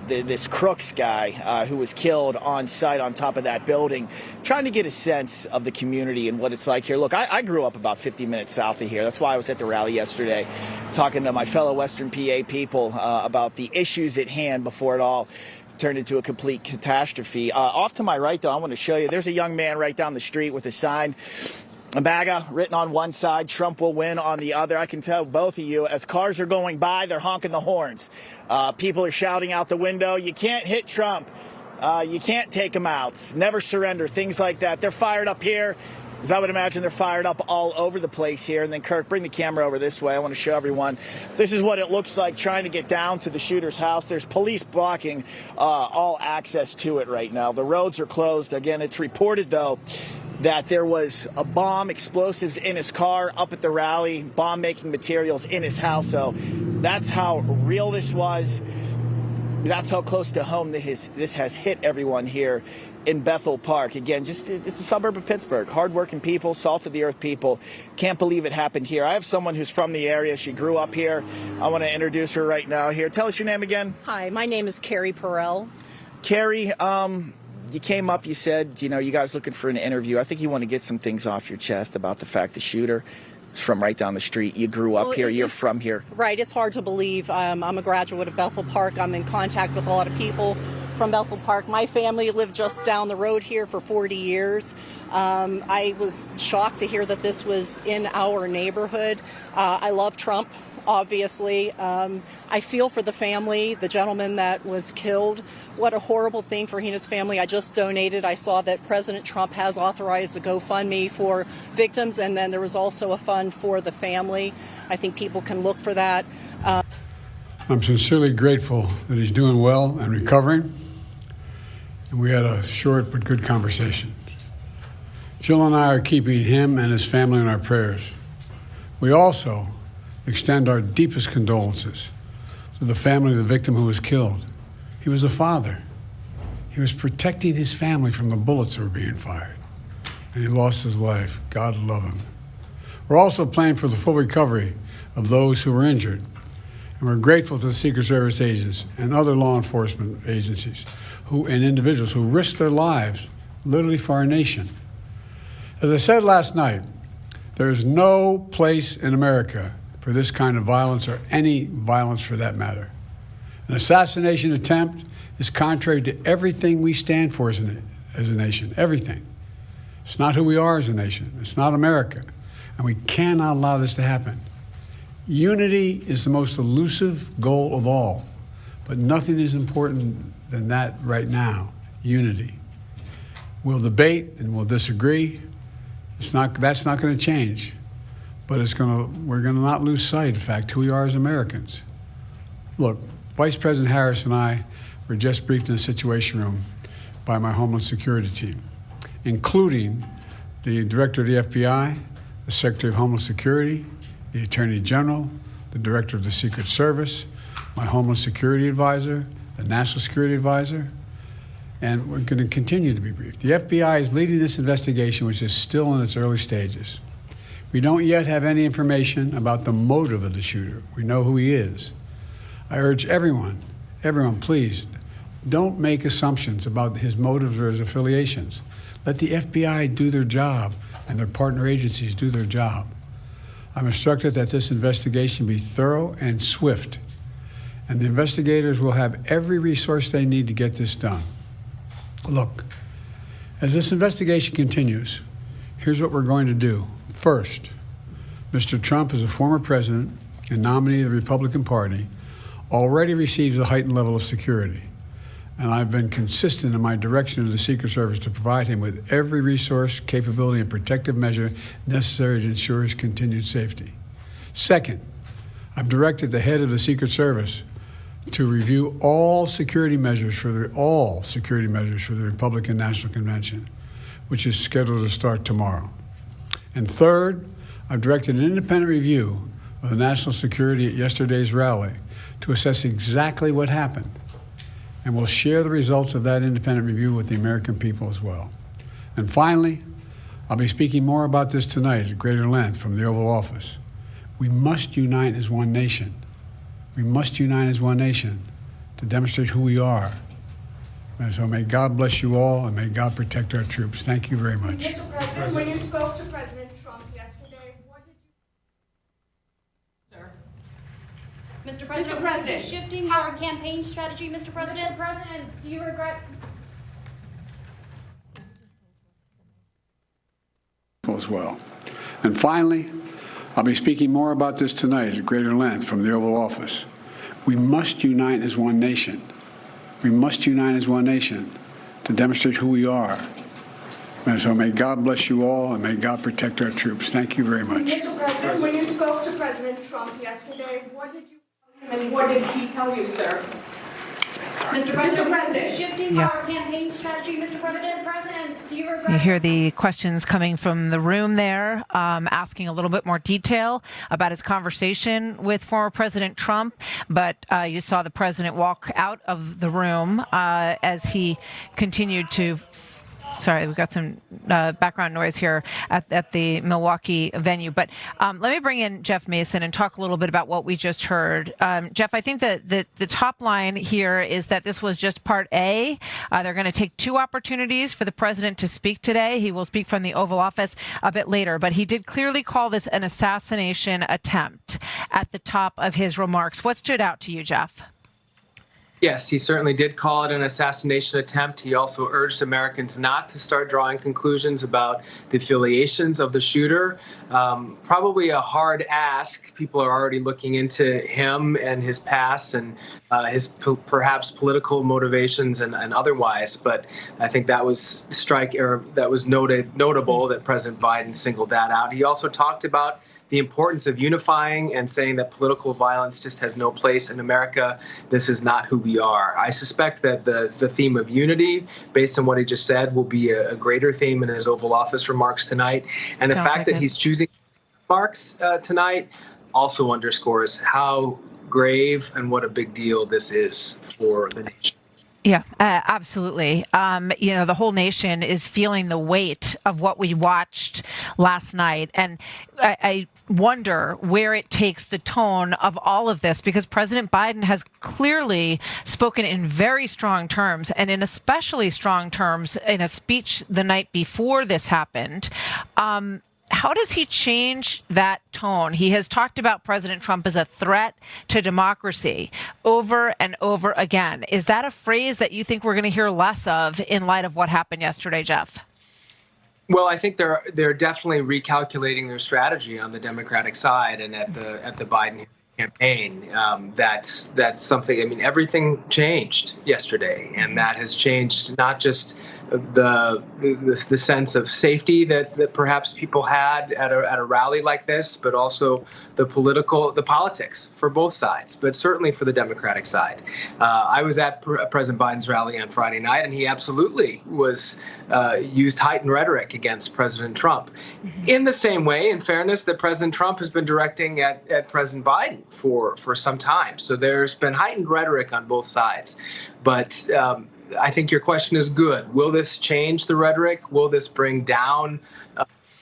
this Crooks guy who was killed on site on top of that building, trying to get a sense of the community and what it's like here. Look, I grew up about 50 minutes south of here. That's why I was at the rally yesterday, talking to my fellow Western PA people about the issues at hand before it all turned into a complete catastrophe. Off to my right, though, I want to show you, there's a young man right down the street with a sign, a MAGA written on one side, Trump will win on the other. I can tell both of you, as cars are going by, they're honking the horns. People are shouting out the window, you can't hit Trump. You can't take him out. Never surrender, things like that. They're fired up here. As I would imagine, they're fired up all over the place here. And then, Kirk, bring the camera over this way. I want to show everyone. This is what it looks like trying to get down to the shooter's house. There's police blocking all access to it right now. The roads are closed. Again, it's reported, though, that there was a bomb, explosives in his car up at the rally, bomb-making materials in his house. So that's how real this was. That's how close to home this has hit everyone here in Bethel Park. Again, it's a suburb of Pittsburgh. Hardworking people, salt-of-the-earth people. Can't believe it happened here. I have someone who's from the area. She grew up here. I want to introduce her right now here. Tell us your name again. Hi, my name is Carrie Perrell. Carrie, you came up, you said, you guys looking for an interview. I think you want to get some things off your chest about the fact the shooter is from right down the street. You grew up here. You're from here. Right. It's hard to believe. I'm a graduate of Bethel Park. I'm in contact with a lot of people from Bethel Park. My family lived just down the road here for 40 years. I was shocked to hear that this was in our neighborhood. I love Trump, obviously. I feel for the family, the gentleman that was killed. What a horrible thing for he and his family. I just donated. I saw that President Trump has authorized a GoFundMe for victims, and then there was also a fund for the family. I think people can look for that. I'm sincerely grateful that he's doing well and recovering. And we had a short but good conversation. Jill and I are keeping him and his family in our prayers. We also extend our deepest condolences to the family of the victim who was killed. He was a father. He was protecting his family from the bullets that were being fired. And he lost his life. God love him. We're also praying for the full recovery of those who were injured. And we're grateful to the Secret Service agents and other law enforcement agencies and individuals who risked their lives literally for our nation. As I said last night, there is no place in America for this kind of violence, or any violence for that matter. An assassination attempt is contrary to everything we stand for as a nation, everything. It's not who we are as a nation. It's not America. And we cannot allow this to happen. Unity is the most elusive goal of all, but nothing is important than that right now, unity. We'll debate and we'll disagree. That's not going to change. But we're going to not lose sight, in fact, who we are as Americans. Look, Vice President Harris and I were just briefed in the Situation Room by my Homeland Security team, including the Director of the FBI, the Secretary of Homeland Security, the Attorney General, the Director of the Secret Service, my Homeland Security Advisor, the National Security Advisor, and we're going to continue to be briefed. The FBI is leading this investigation, which is still in its early stages. We don't yet have any information about the motive of the shooter. We know who he is. I urge everyone, please, don't make assumptions about his motives or his affiliations. Let the FBI do their job and their partner agencies do their job. I'm instructed that this investigation be thorough and swift, and the investigators will have every resource they need to get this done. Look, as this investigation continues, here's what we're going to do. First, Mr. Trump, as a former president and nominee of the Republican Party, already receives a heightened level of security. And I've been consistent in my direction to the Secret Service to provide him with every resource, capability, and protective measure necessary to ensure his continued safety. Second, I've directed the head of the Secret Service to review all security measures for the Republican National Convention, which is scheduled to start tomorrow. And third, I've directed an independent review of the national security at yesterday's rally to assess exactly what happened. And we'll share the results of that independent review with the American people as well. And finally, I'll be speaking more about this tonight at greater length from the Oval Office. We must unite as one nation. We must unite as one nation to demonstrate who we are. And so may God bless you all, and may God protect our troops. Thank you very much. Mr. President, when you spoke to President Trump yesterday, what did you... Sir. Mr. President, Mr. President, shifting our campaign strategy, Mr. President? Mr. President, do you regret... As well. And finally, I'll be speaking more about this tonight at greater length from the Oval Office. We must unite as one nation. We must unite as one nation to demonstrate who we are. And so may God bless you all, and may God protect our troops. Thank you very much. Mr. President, when you spoke to President Trump yesterday, what did you tell him and what did he tell you, sir? Mr. President, shifting Yeah. our campaign strategy, Mr. President, do you regret... You hear the questions coming from the room there, asking a little bit more detail about his conversation with former President Trump. But you saw the president walk out of the room as he continued to... Sorry, we've got some background noise here at the Milwaukee venue. But let me bring in Jeff Mason and talk a little bit about what we just heard. Jeff, I think that the top line here is that this was just part A. They're going to take 2 opportunities for the president to speak today. He will speak from the Oval Office a bit later. But he did clearly call this an assassination attempt at the top of his remarks. What stood out to you, Jeff? Yes, he certainly did call it an assassination attempt. He also urged Americans not to start drawing conclusions about the affiliations of the shooter. Probably a hard ask. People are already looking into him and his past and his perhaps political motivations and otherwise. But I think that was notable that President Biden singled that out. He also talked about the importance of unifying and saying that political violence just has no place in America. This is not who we are. I suspect that the theme of unity, based on what he just said, will be a greater theme in his Oval Office remarks tonight. And the fact that he's choosing remarks tonight also underscores how grave and what a big deal this is for the nation. Yeah, absolutely. The whole nation is feeling the weight of what we watched last night. And I wonder where it takes the tone of all of this, because President Biden has clearly spoken in very strong terms, and in especially strong terms in a speech the night before this happened. How does he change that tone? He has talked about President Trump as a threat to democracy over and over again. Is that a phrase that you think we're going to hear less of in light of what happened yesterday, Jeff? Well, I think they're definitely recalculating their strategy on the Democratic side and at the Biden campaign. That's something. I mean, everything changed yesterday, and that has changed not just the sense of safety that perhaps people had at a rally like this, but also the politics for both sides, but certainly for the Democratic side. I was at President Biden's rally on Friday night, and he absolutely used heightened rhetoric against President Trump. In the same way, in fairness, that President Trump has been directing at President Biden for some time. So there's been heightened rhetoric on both sides. But I think your question is good. Will this change the rhetoric? Will this bring down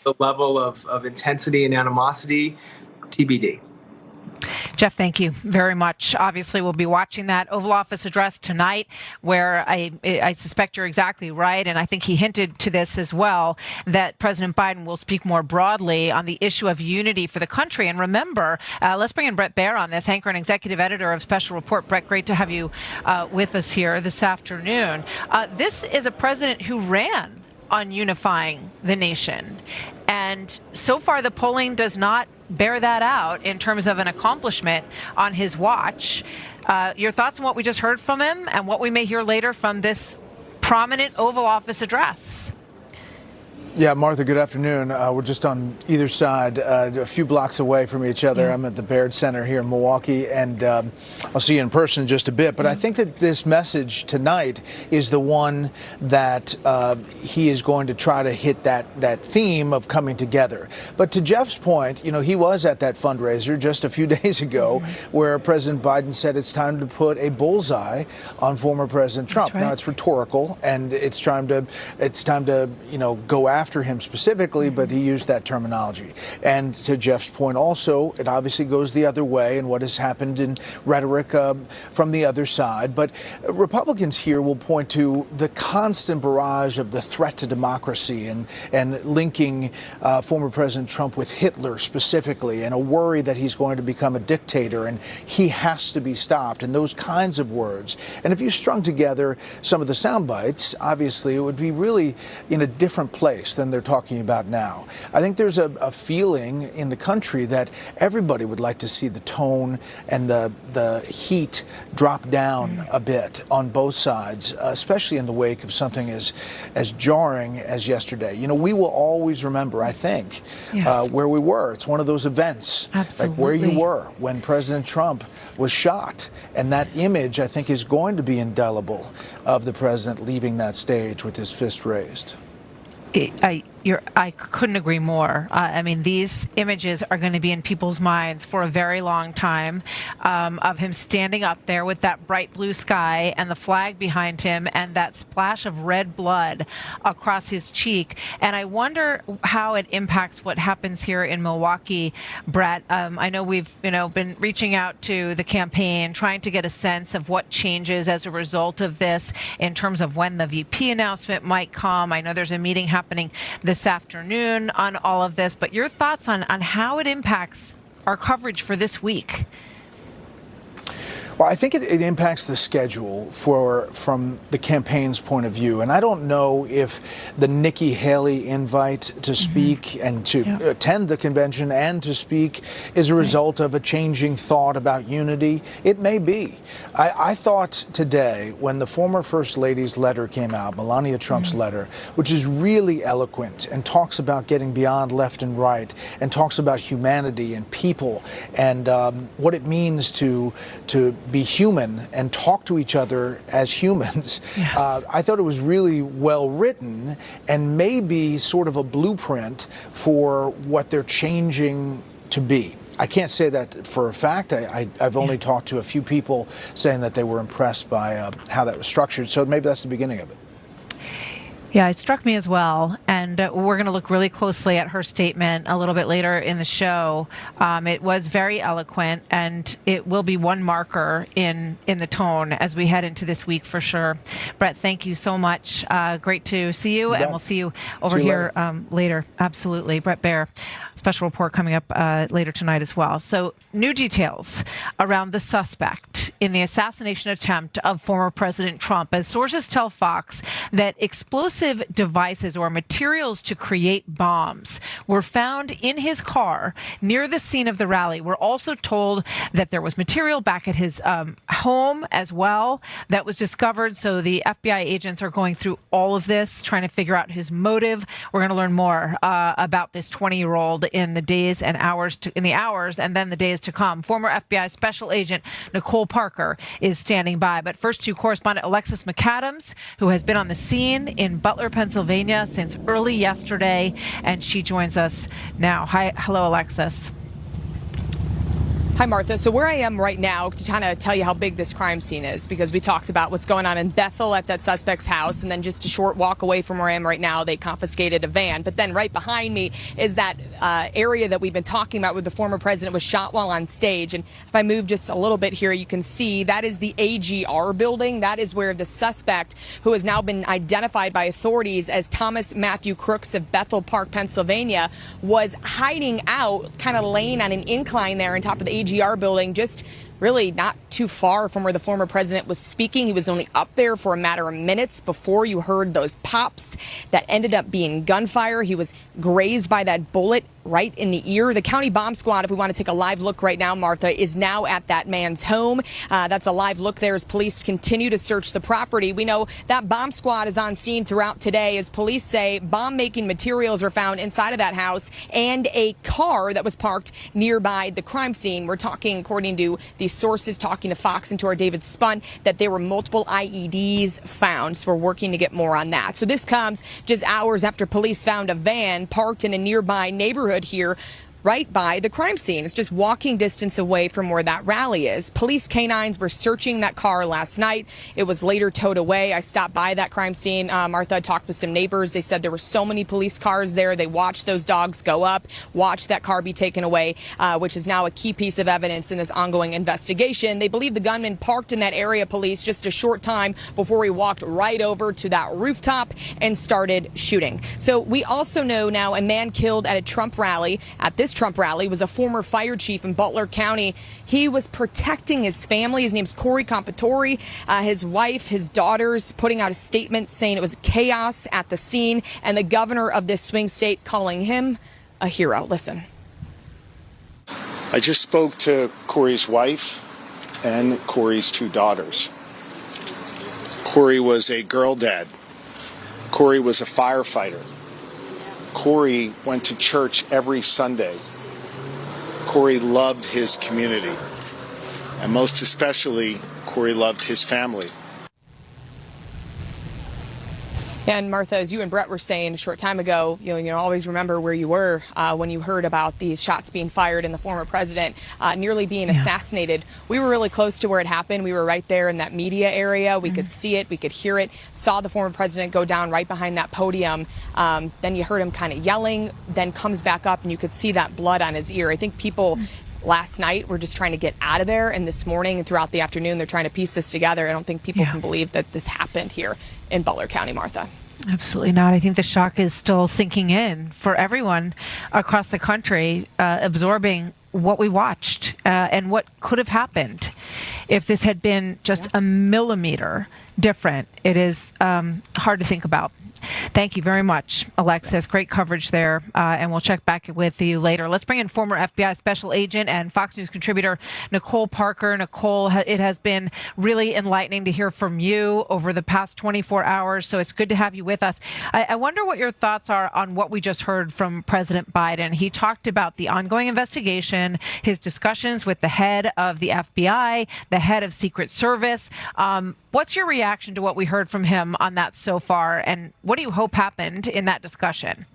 the level of intensity and animosity? TBD. Jeff, thank you very much. Obviously, we'll be watching that Oval Office address tonight, where I suspect you're exactly right, and I think he hinted to this as well, that President Biden will speak more broadly on the issue of unity for the country. And remember, let's bring in Bret Baier on this, anchor and executive editor of Special Report. Bret, great to have you with us here this afternoon. This is a president who ran on unifying the nation. And so far, the polling does not bear that out in terms of an accomplishment on his watch. Your thoughts on what we just heard from him and what we may hear later from this prominent Oval Office address? Yeah, Martha, good afternoon. We're just on either side, a few blocks away from each other. I'm at the Baird Center here in Milwaukee, and I'll see you in person in just a bit. But I think that this message tonight is the one that he is going to try to hit that theme of coming together. But to Jeff's point, he was at that fundraiser just a few days ago where President Biden said it's time to put a bullseye on former President Trump. Right. Now, it's rhetorical, and it's time to go after after him specifically, but he used that terminology. And to Jeff's point also, it obviously goes the other way and what has happened in rhetoric from the other side. But Republicans here will point to the constant barrage of the threat to democracy and linking former President Trump with Hitler specifically, and a worry that he's going to become a dictator and he has to be stopped, and those kinds of words. And if you strung together some of the sound bites, obviously it would be really in a different place than they're talking about now. I think there's a feeling in the country that everybody would like to see the tone and the heat drop down a bit on both sides, especially in the wake of something as jarring as yesterday. You know, we will always remember, I think, where we were. It's one of those events, like where you were when President Trump was shot. And that image, I think, is going to be indelible of the president leaving that stage with his fist raised. I couldn't agree more. I mean, these images are going to be in people's minds for a very long time, of him standing up there with that bright blue sky and the flag behind him and that splash of red blood across his cheek. And I wonder how it impacts what happens here in Milwaukee, Brett. I know we've been reaching out to the campaign, trying to get a sense of what changes as a result of this in terms of when the VP announcement might come. I know there's a meeting happening this afternoon on all of this, but your thoughts on how it impacts our coverage for this week? Well, I think it impacts the schedule from the campaign's point of view. And I don't know if the Nikki Haley invite to speak and to attend the convention and to speak is a result of a changing thought about unity. It may be. I thought today, when the former First Lady's letter came out, Melania Trump's letter, which is really eloquent and talks about getting beyond left and right and talks about humanity and people and what it means to be human and talk to each other as humans. Yes. I thought it was really well written and maybe sort of a blueprint for what they're changing to be. I can't say that for a fact. I've only talked to a few people saying that they were impressed by how that was structured. So maybe that's the beginning of it. Yeah, it struck me as well. And we're going to look really closely at her statement a little bit later in the show. It was very eloquent, and it will be one marker in the tone as we head into this week for sure. Brett, thank you so much. Great to see you, and we'll see you over here later. Absolutely. Brett Baer. Special report coming up later tonight as well. So new details around the suspect in the assassination attempt of former President Trump, as sources tell Fox that explosive devices or materials to create bombs were found in his car near the scene of the rally. We're also told that there was material back at his home as well that was discovered. So the FBI agents are going through all of this, trying to figure out his motive. We're going to learn more about this 20-year-old in the days and hours and then the days to come. Former FBI Special Agent Nicole Parker is standing by. But first to correspondent Alexis McAdams, who has been on the scene in Butler, Pennsylvania since early yesterday, and she joins us now. Hello, Alexis. Hi, Martha. So where I am right now to kind of tell you how big this crime scene is, because we talked about what's going on in Bethel at that suspect's house, and then just a short walk away from where I am right now, they confiscated a van. But then right behind me is that area that we've been talking about where the former president was shot while on stage. And if I move just a little bit here, you can see that is the AGR building. That is where the suspect, who has now been identified by authorities as Thomas Matthew Crooks of Bethel Park, Pennsylvania, was hiding out, kind of laying on an incline there on top of the AGR building, just really not too far from where the former president was speaking. He was only up there for a matter of minutes before you heard those pops that ended up being gunfire. He was grazed by that bullet right in the ear. The county bomb squad, if we want to take a live look right now, Martha, is now at that man's home. That's a live look there as police continue to search the property. We know that bomb squad is on scene throughout today, as police say bomb-making materials were found inside of that house and a car that was parked nearby the crime scene. We're talking, according to the sources talking to Fox and to our David Spun, that there were multiple IEDs found. So we're working to get more on that. So this comes just hours after police found a van parked in a nearby neighborhood here right by the crime scene. It's just walking distance away from where that rally is. Police canines were searching that car last night. It was later towed away. I stopped by that crime scene. Martha talked with some neighbors. They said there were so many police cars there. They watched those dogs go up, watched that car be taken away, which is now a key piece of evidence in this ongoing investigation. They believe the gunman parked in that area, police, just a short time before he walked right over to that rooftop and started shooting. So we also know now a man killed at a Trump rally. At this Trump rally was a former fire chief in Butler County. He was protecting his family. His name's Corey Compatore. His wife, his daughters putting out a statement saying it was chaos at the scene, and the governor of this swing state calling him a hero. Listen. I just spoke to Corey's wife and Corey's two daughters. Corey was a girl dad. Corey was a firefighter. Corey went to church every Sunday. Corey loved his community. And most especially, Corey loved his family. And Martha, as you and Brett were saying a short time ago, you know, always remember where you were when you heard about these shots being fired and the former president nearly being assassinated. We were really close to where it happened. We were right there in that media area. We could see it. We could hear it. Saw the former president go down right behind that podium. Then you heard him kind of yelling, then comes back up and you could see that blood on his ear. I think people last night were just trying to get out of there. And this morning and throughout the afternoon, they're trying to piece this together. I don't think people can believe that this happened here in Butler County, Martha. Absolutely not. I think the shock is still sinking in for everyone across the country, absorbing what we watched and what could have happened if this had been just a millimeter different. It is hard to think about. Thank you very much, Alexis. Great coverage there, and we'll check back with you later. Let's bring in former FBI special agent and Fox News contributor Nicole Parker. Nicole, it has been really enlightening to hear from you over the past 24 hours, so it's good to have you with us. I wonder what your thoughts are on what we just heard from President Biden. He talked about the ongoing investigation, his discussions with the head of the FBI, the head of Secret Service. What's your reaction to what we heard from him on that so far, and what do you hope happened in that discussion?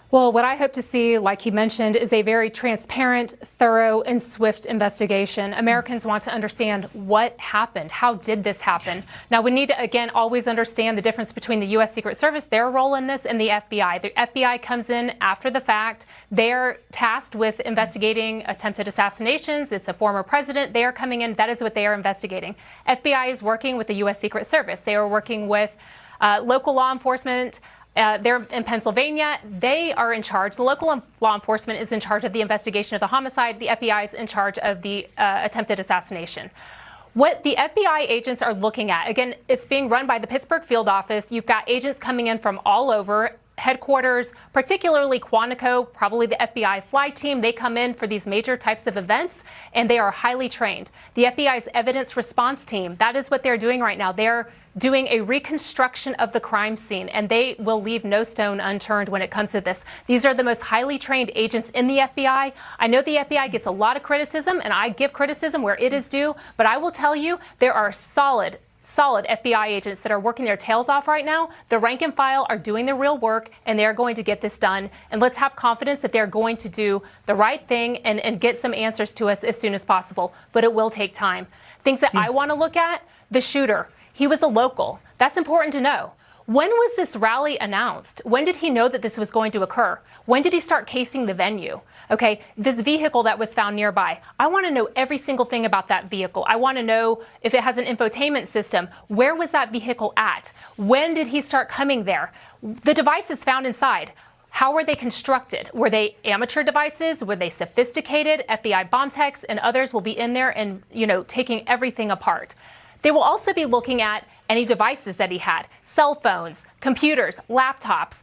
Well, what I hope to see, like he mentioned, is a very transparent, thorough, and swift investigation. Americans want to understand what happened. How did this happen? Now, we need to, again, always understand the difference between the U.S. Secret Service, their role in this, and the FBI. The FBI comes in after the fact. They're tasked with investigating attempted assassinations. It's a former president. They are coming in. That is what they are investigating. FBI is working with the U.S. Secret Service. They are working with local law enforcement. They're in Pennsylvania. They are in charge. The local law enforcement is in charge of the investigation of the homicide. The FBI is in charge of the attempted assassination. What the FBI agents are looking at, again, it's being run by the Pittsburgh field office. You've got agents coming in from all over. Headquarters, particularly Quantico, probably the FBI flight team, they come in for these major types of events, and they are highly trained. The FBI's evidence response team, that is what they're doing right now. They're doing a reconstruction of the crime scene, and they will leave no stone unturned when it comes to this. These are the most highly trained agents in the FBI. I know the FBI gets a lot of criticism, and I give criticism where it is due, but I will tell you there are solid FBI agents that are working their tails off right now. The rank and file are doing the real work, and they're going to get this done. And let's have confidence that they're going to do the right thing and get some answers to us as soon as possible. But it will take time. Things that I want to look at, the shooter. He was a local. That's important to know. When was this rally announced? When did he know that this was going to occur? When did he start casing the venue? Okay, this vehicle that was found nearby, I want to know every single thing about that vehicle. I want to know if it has an infotainment system. Where was that vehicle at? When did he start coming there? The devices found inside, how were they constructed? Were they amateur devices? Were they sophisticated? FBI bomb techs and others will be in there and, taking everything apart. They will also be looking at any devices that he had, cell phones, computers, laptops,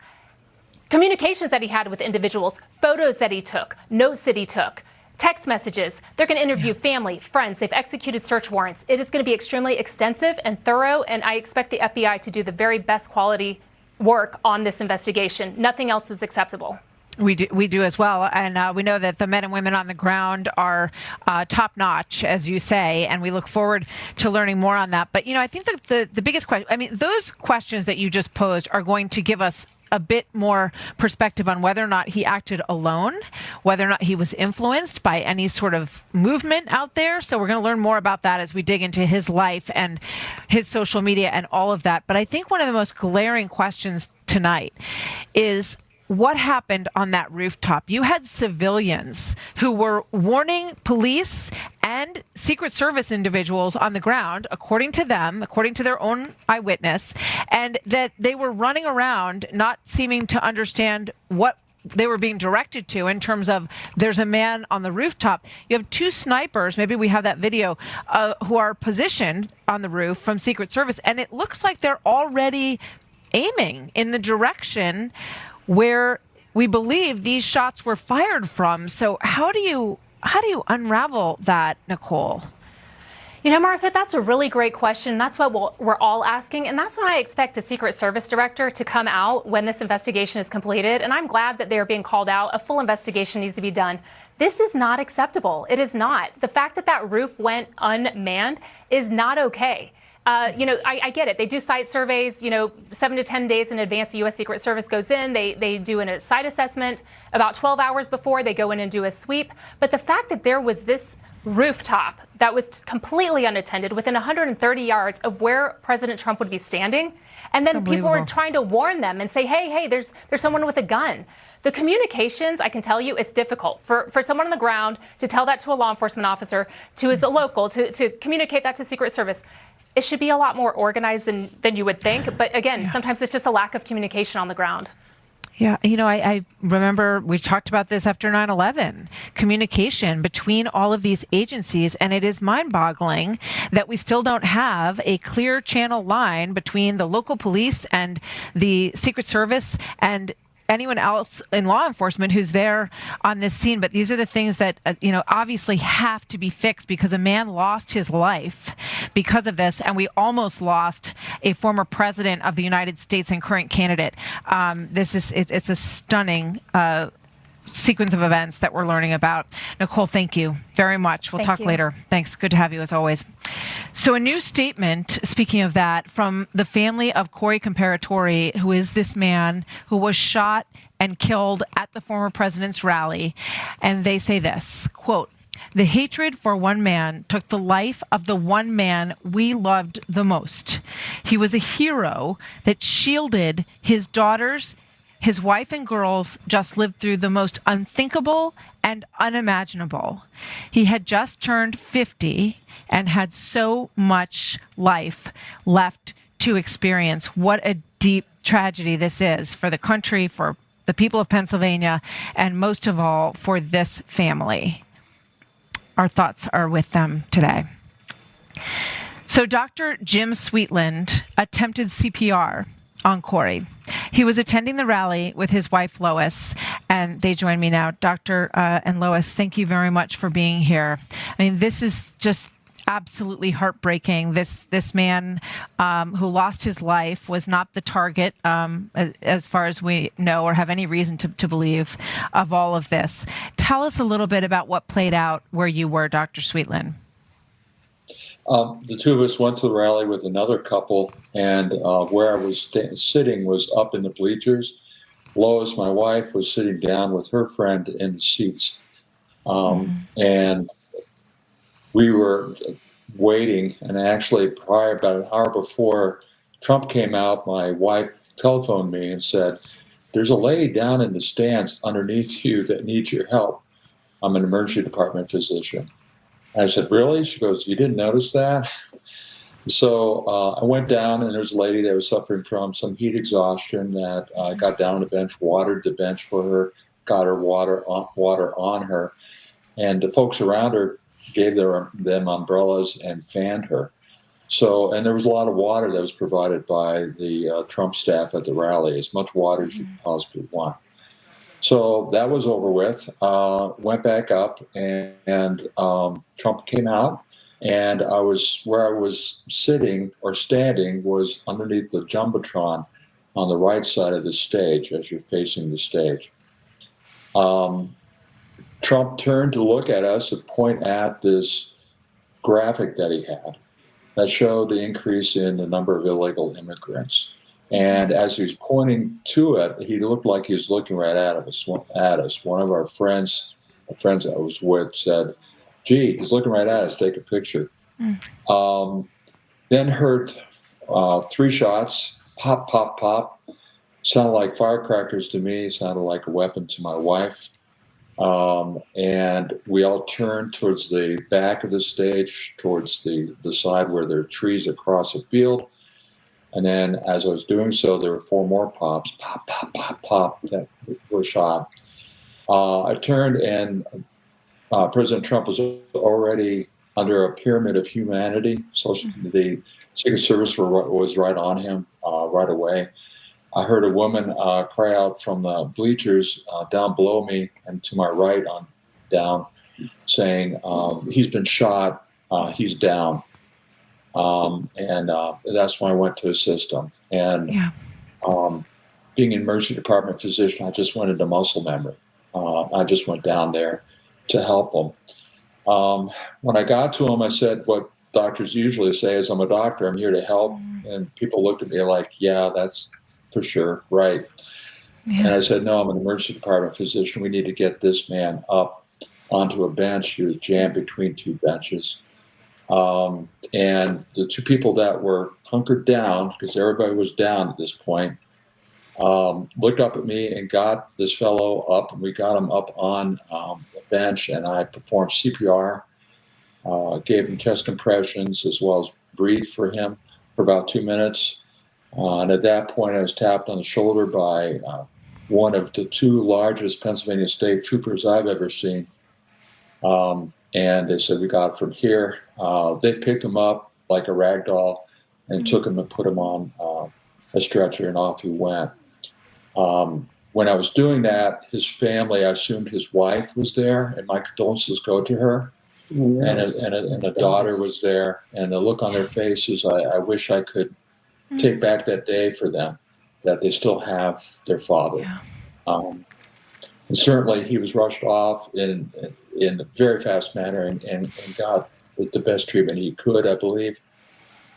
communications that he had with individuals, photos that he took, notes that he took, text messages. They're going to interview family, friends. They've executed search warrants. It is going to be extremely extensive and thorough, and I expect the FBI to do the very best quality work on this investigation. Nothing else is acceptable. We do as well, and we know that the men and women on the ground are top-notch, as you say, and we look forward to learning more on that. But, I think that the biggest question, those questions that you just posed are going to give us a bit more perspective on whether or not he acted alone, whether or not he was influenced by any sort of movement out there. So we're going to learn more about that as we dig into his life and his social media and all of that. But I think one of the most glaring questions tonight is what happened on that rooftop. You had civilians who were warning police and Secret Service individuals on the ground, according to them, according to their own eyewitness, and that they were running around not seeming to understand what they were being directed to in terms of there's a man on the rooftop. You have two snipers, maybe we have that video, who are positioned on the roof from Secret Service, and it looks like they're already aiming in the direction where we believe these shots were fired from. So how do you unravel that, Nicole? You know, Martha, that's a really great question. That's what we're all asking. And that's when I expect the Secret Service director to come out when this investigation is completed. And I'm glad that they're being called out. A full investigation needs to be done. This is not acceptable. It is not. The fact that that roof went unmanned is not okay. I get it. They do site surveys, 7 to 10 days in advance. The U.S. Secret Service goes in. They do a site assessment about 12 hours before. They go in and do a sweep. But the fact that there was this rooftop that was completely unattended within 130 yards of where President Trump would be standing, and then people were trying to warn them and say, hey, there's someone with a gun. The communications, I can tell you, it's difficult for someone on the ground to tell that to a law enforcement officer, to as a local, to communicate that to Secret Service. It should be a lot more organized than you would think. But again, sometimes it's just a lack of communication on the ground. Yeah, I remember we talked about this after 9/11, communication between all of these agencies, and it is mind-boggling that we still don't have a clear channel line between the local police and the Secret Service and anyone else in law enforcement who's there on this scene. But these are the things that, obviously have to be fixed, because a man lost his life because of this. And we almost lost a former president of the United States and current candidate. It's a stunning sequence of events that we're learning about. Nicole, thank you very much. We'll talk later. Thanks. Good to have you as always. So a new statement, speaking of that, from the family of Corey Comparatori, who is this man who was shot and killed at the former president's rally. And they say this, quote, "The hatred for one man took the life of the one man we loved the most. He was a hero that shielded his daughters. His wife and girls just lived through the most unthinkable and unimaginable. He had just turned 50 and had so much life left to experience. What a deep tragedy this is for the country, for the people of Pennsylvania, and most of all, for this family. Our thoughts are with them today." So Dr. Jim Sweetland attempted CPR on Corey. He was attending the rally with his wife, Lois, and they join me now. Dr. and Lois, thank you very much for being here. I mean, this is just absolutely heartbreaking. This man who lost his life was not the target, as far as we know or have any reason to believe, of all of this. Tell us a little bit about what played out where you were, Dr. Sweetland. The two of us went to the rally with another couple, and where I was sitting was up in the bleachers. Lois, my wife, was sitting down with her friend in the seats. And we were waiting, and actually about an hour before Trump came out, my wife telephoned me and said, "There's a lady down in the stands underneath you that needs your help. I'm an emergency department physician." I said, "Really?" She goes, "You didn't notice that?" So I went down, and there's a lady that was suffering from some heat exhaustion that I got down on the bench, watered the bench for her, got her water on her, and the folks around her gave them umbrellas and fanned her. So, and there was a lot of water that was provided by the Trump staff at the rally, as much water as you could possibly want. So that was over with. Went back up, and Trump came out, and where I was sitting or standing was underneath the Jumbotron on the right side of the stage as you're facing the stage. Trump turned to look at us and point at this graphic that he had that showed the increase in the number of illegal immigrants. And as he was pointing to it, he looked like he was looking right at us. One of our friends I was with, said, "Gee, he's looking right at us. Take a picture." Then heard 3 shots, pop, pop, pop. Sounded like firecrackers to me. Sounded like a weapon to my wife. And we all turned towards the back of the stage, towards the side where there are trees across the field. And then as I was doing so, there were 4 more pops, pop, pop, pop, pop, that were shot. I turned, and President Trump was already under a pyramid of humanity. So the Secret Service was right on him right away. I heard a woman cry out from the bleachers down below me and to my right on down, saying, "He's been shot. He's down." And that's when I went to assist him. And being an emergency department physician, I just went into muscle memory. I just went down there to help him. When I got to him, I said what doctors usually say is, "I'm a doctor. I'm here to help." And people looked at me like, "Yeah, that's for sure, right." And I said, "No, I'm an emergency department physician. We need to get this man up onto a bench." He was jammed between 2 benches. And the 2 people that were hunkered down, because everybody was down at this point, looked up at me and got this fellow up, and we got him up on the bench, and I performed CPR, gave him chest compressions as well as breathed for him for about 2 minutes. And at that point, I was tapped on the shoulder by one of the 2 largest Pennsylvania state troopers I've ever seen. And they said, "We got it from here." They picked him up like a rag doll and took him and put him on a stretcher, and off he went. When I was doing that, his family, I assumed his wife was there, and my condolences go to her. Yes. And a daughter was there, and the look on their faces, I wish I could take back that day for them, that they still have their father. And certainly he was rushed off in a very fast manner and got the best treatment he could, I believe.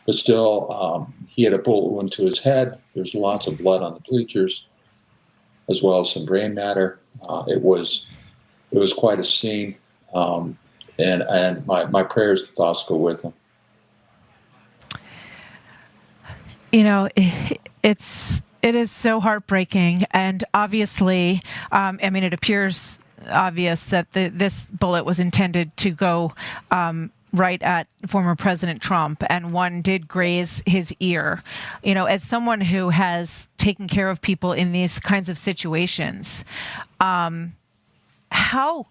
But still, he had a bullet wound to his head. There's lots of blood on the bleachers, as well as some brain matter. It was quite a scene, and my prayers and thoughts go with him. You know, it is so heartbreaking, and obviously, I mean, it appears obvious that this bullet was intended to go right at former President Trump, and one did graze his ear. You know, as someone who has taken care of people in these kinds of situations, how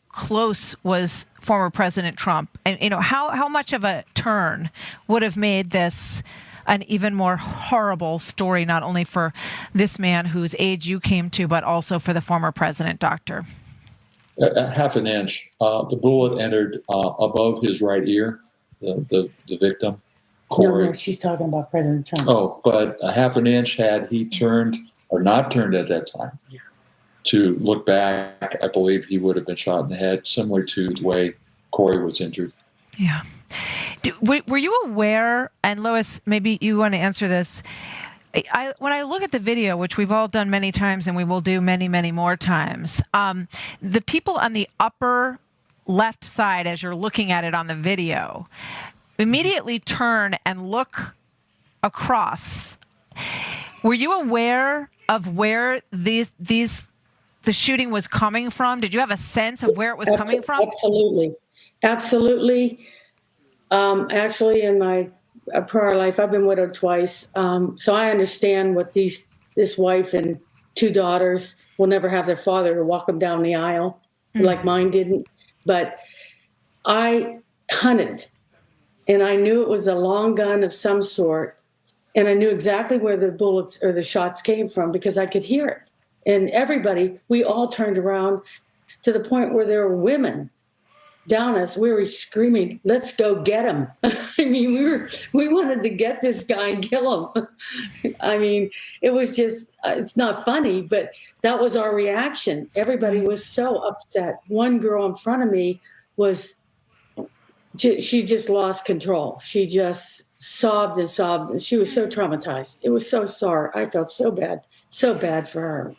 close was former President Trump? And, you know, how much of a turn would have made this an even more horrible story, not only for this man whose age you came to, but also for the former president, Doctor? Half an inch. The bullet entered above his right ear, the victim, Corey. No, she's talking about President Trump. Oh, but a half an inch had he turned or not turned at that time to look back, I believe he would have been shot in the head, similar to the way Corey was injured. Yeah. Were you aware, and Lois, maybe you want to answer this, when I look at the video, which we've all done many times and we will do many, many more times, the people on the upper left side, as you're looking at it on the video, immediately turn and look across. Were you aware of where the shooting was coming from? Did you have a sense of where it was coming from? Absolutely. Actually, in my prior life, I've been widowed twice. So I understand what this wife and 2 daughters will never have their father to walk them down the aisle like mine didn't. But I hunted, and I knew it was a long gun of some sort, and I knew exactly where the bullets or the shots came from because I could hear it. And everybody, we all turned around to the point where there were women down us. We were screaming, "Let's go get him." I mean, we wanted to get this guy and kill him. I mean, it was just, it's not funny, but that was our reaction. Everybody was so upset. One girl in front of me she just lost control. She just sobbed and sobbed. She was so traumatized. It was so sore. I felt so bad for her.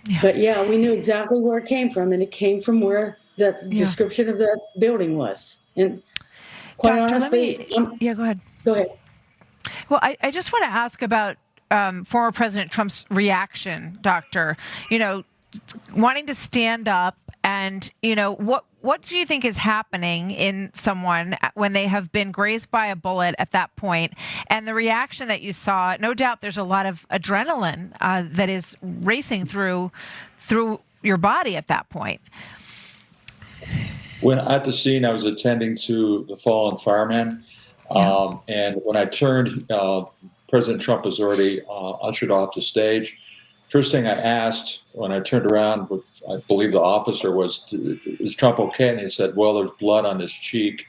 Yeah. But yeah, we knew exactly where it came from, and it came from where the description of the building was. And quite Doctor, honestly, yeah, go ahead. Go ahead. Well, I just want to ask about former President Trump's reaction, Doctor. You know, wanting to stand up, and you know, what do you think is happening in someone when they have been grazed by a bullet at that point, and the reaction that you saw? No doubt, there's a lot of adrenaline that is racing through your body at that point. When at the scene, I was attending to the fallen firemen, and when I turned, President Trump was already ushered off the stage. First thing I asked when I turned around, I believe the officer was, "Is Trump okay?" And he said, "Well, there's blood on his cheek."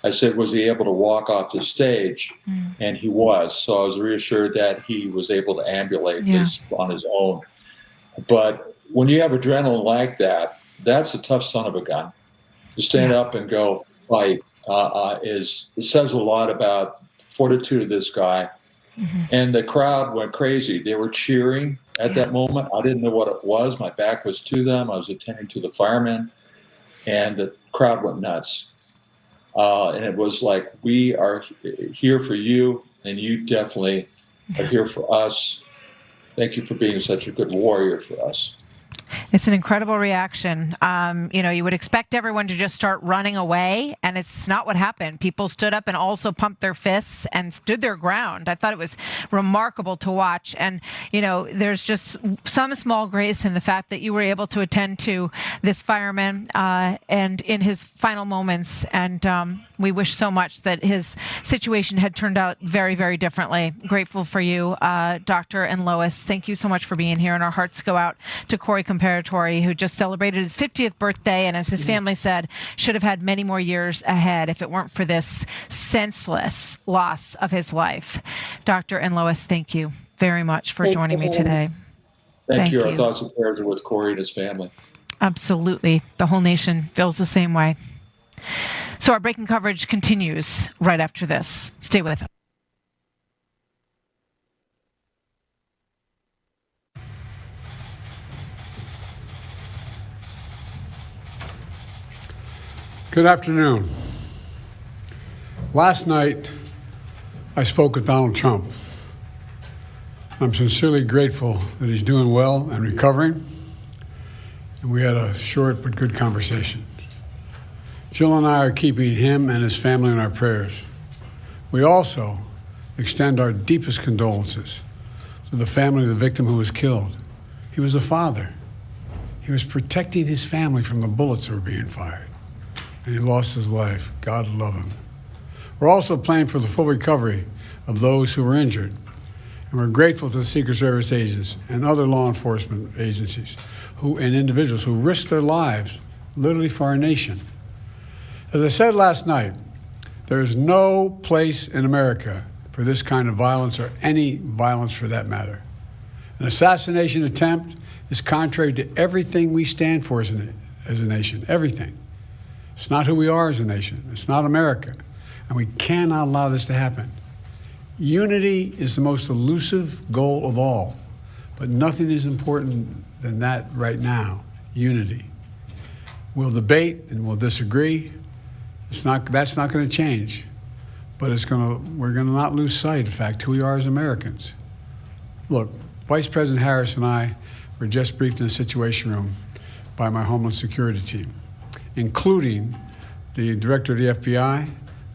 I said, "Was he able to walk off the stage?" And he was. So I was reassured that he was able to ambulate this on his own. But when you have adrenaline like that, that's a tough son of a gun. To stand up and go fight it says a lot about fortitude of this guy. And the crowd went crazy. They were cheering at that moment. I didn't know what it was. My back was to them. I was attending to the firemen, and the crowd went nuts. And it was like, we are here for you, and you definitely are here for us. Thank you for being such a good warrior for us. It's an incredible reaction. You know, you would expect everyone to just start running away, and it's not what happened. People stood up and also pumped their fists and stood their ground. I thought it was remarkable to watch. And, you know, there's just some small grace in the fact that you were able to attend to this fireman and in his final moments. And we wish so much that his situation had turned out very, very differently. Grateful for you, Doctor and Lois. Thank you so much for being here. And our hearts go out to Corey Comparatori, who just celebrated his 50th birthday, and as his family said, should have had many more years ahead if it weren't for this senseless loss of his life. Doctor and Lois, thank you very much for joining me today. Thank you. Our thoughts and prayers are with Corey and his family. Absolutely. The whole nation feels the same way. So our breaking coverage continues right after this. Stay with us. Good afternoon. Last night, I spoke with Donald Trump. I'm sincerely grateful that he's doing well and recovering, and we had a short but good conversation. Jill and I are keeping him and his family in our prayers. We also extend our deepest condolences to the family of the victim who was killed. He was a father. He was protecting his family from the bullets that were being fired. And he lost his life. God love him. We're also praying for the full recovery of those who were injured. And we're grateful to the Secret Service agents and other law enforcement agencies and individuals who risked their lives literally for our nation. As I said last night, there is no place in America for this kind of violence, or any violence for that matter. An assassination attempt is contrary to everything we stand for as a nation, everything. It's not who we are as a nation. It's not America. And we cannot allow this to happen. Unity is the most elusive goal of all, but nothing is important than that right now, unity. We'll debate and we'll disagree. That's not going to change, but we're going to not lose sight, in fact, who we are as Americans. Look, Vice President Harris and I were just briefed in the Situation Room by my Homeland Security team, including the Director of the FBI,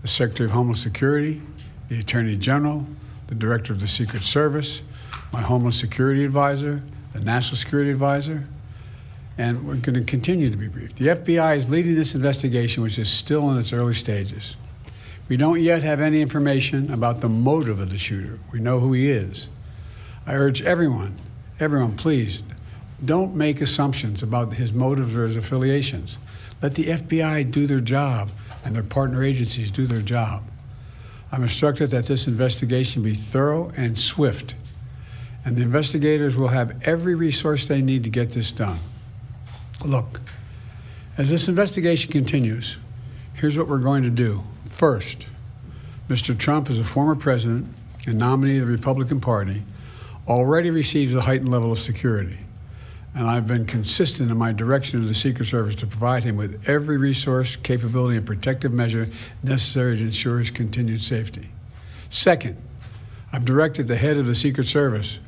the Secretary of Homeland Security, the Attorney General, the Director of the Secret Service, my Homeland Security Advisor, the National Security Advisor, and we're going to continue to be briefed. The FBI is leading this investigation, which is still in its early stages. We don't yet have any information about the motive of the shooter. We know who he is. I urge everyone, please, don't make assumptions about his motives or his affiliations. Let the FBI do their job and their partner agencies do their job. I'm instructed that this investigation be thorough and swift, and the investigators will have every resource they need to get this done. Look, as this investigation continues, here's what we're going to do. First, Mr. Trump, as a former president and nominee of the Republican Party, already receives a heightened level of security. And I've been consistent in my direction to the Secret Service to provide him with every resource, capability, and protective measure necessary to ensure his continued safety. Second, I've directed the head of the Secret Service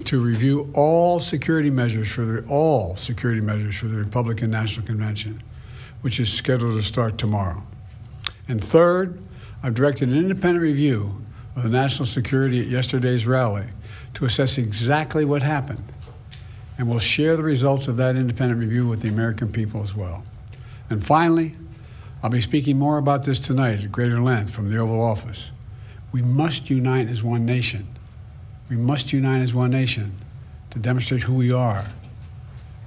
to review all security measures for the Republican National Convention, which is scheduled to start tomorrow. And third, I've directed an independent review of the national security at yesterday's rally to assess exactly what happened. And we'll share the results of that independent review with the American people as well. And finally, I'll be speaking more about this tonight at greater length from the Oval Office. We must unite as one nation. We must unite as one nation to demonstrate who we are.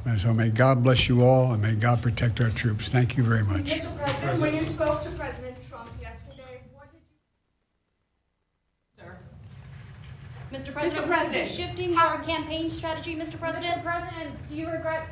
And so may God bless you all, and may God protect our troops. Thank you very much. Mr. President, when you spoke to President Trump yesterday, what did you... Sir. Mr. President, President. shifting our campaign strategy, Mr. President? Mr. President, do you regret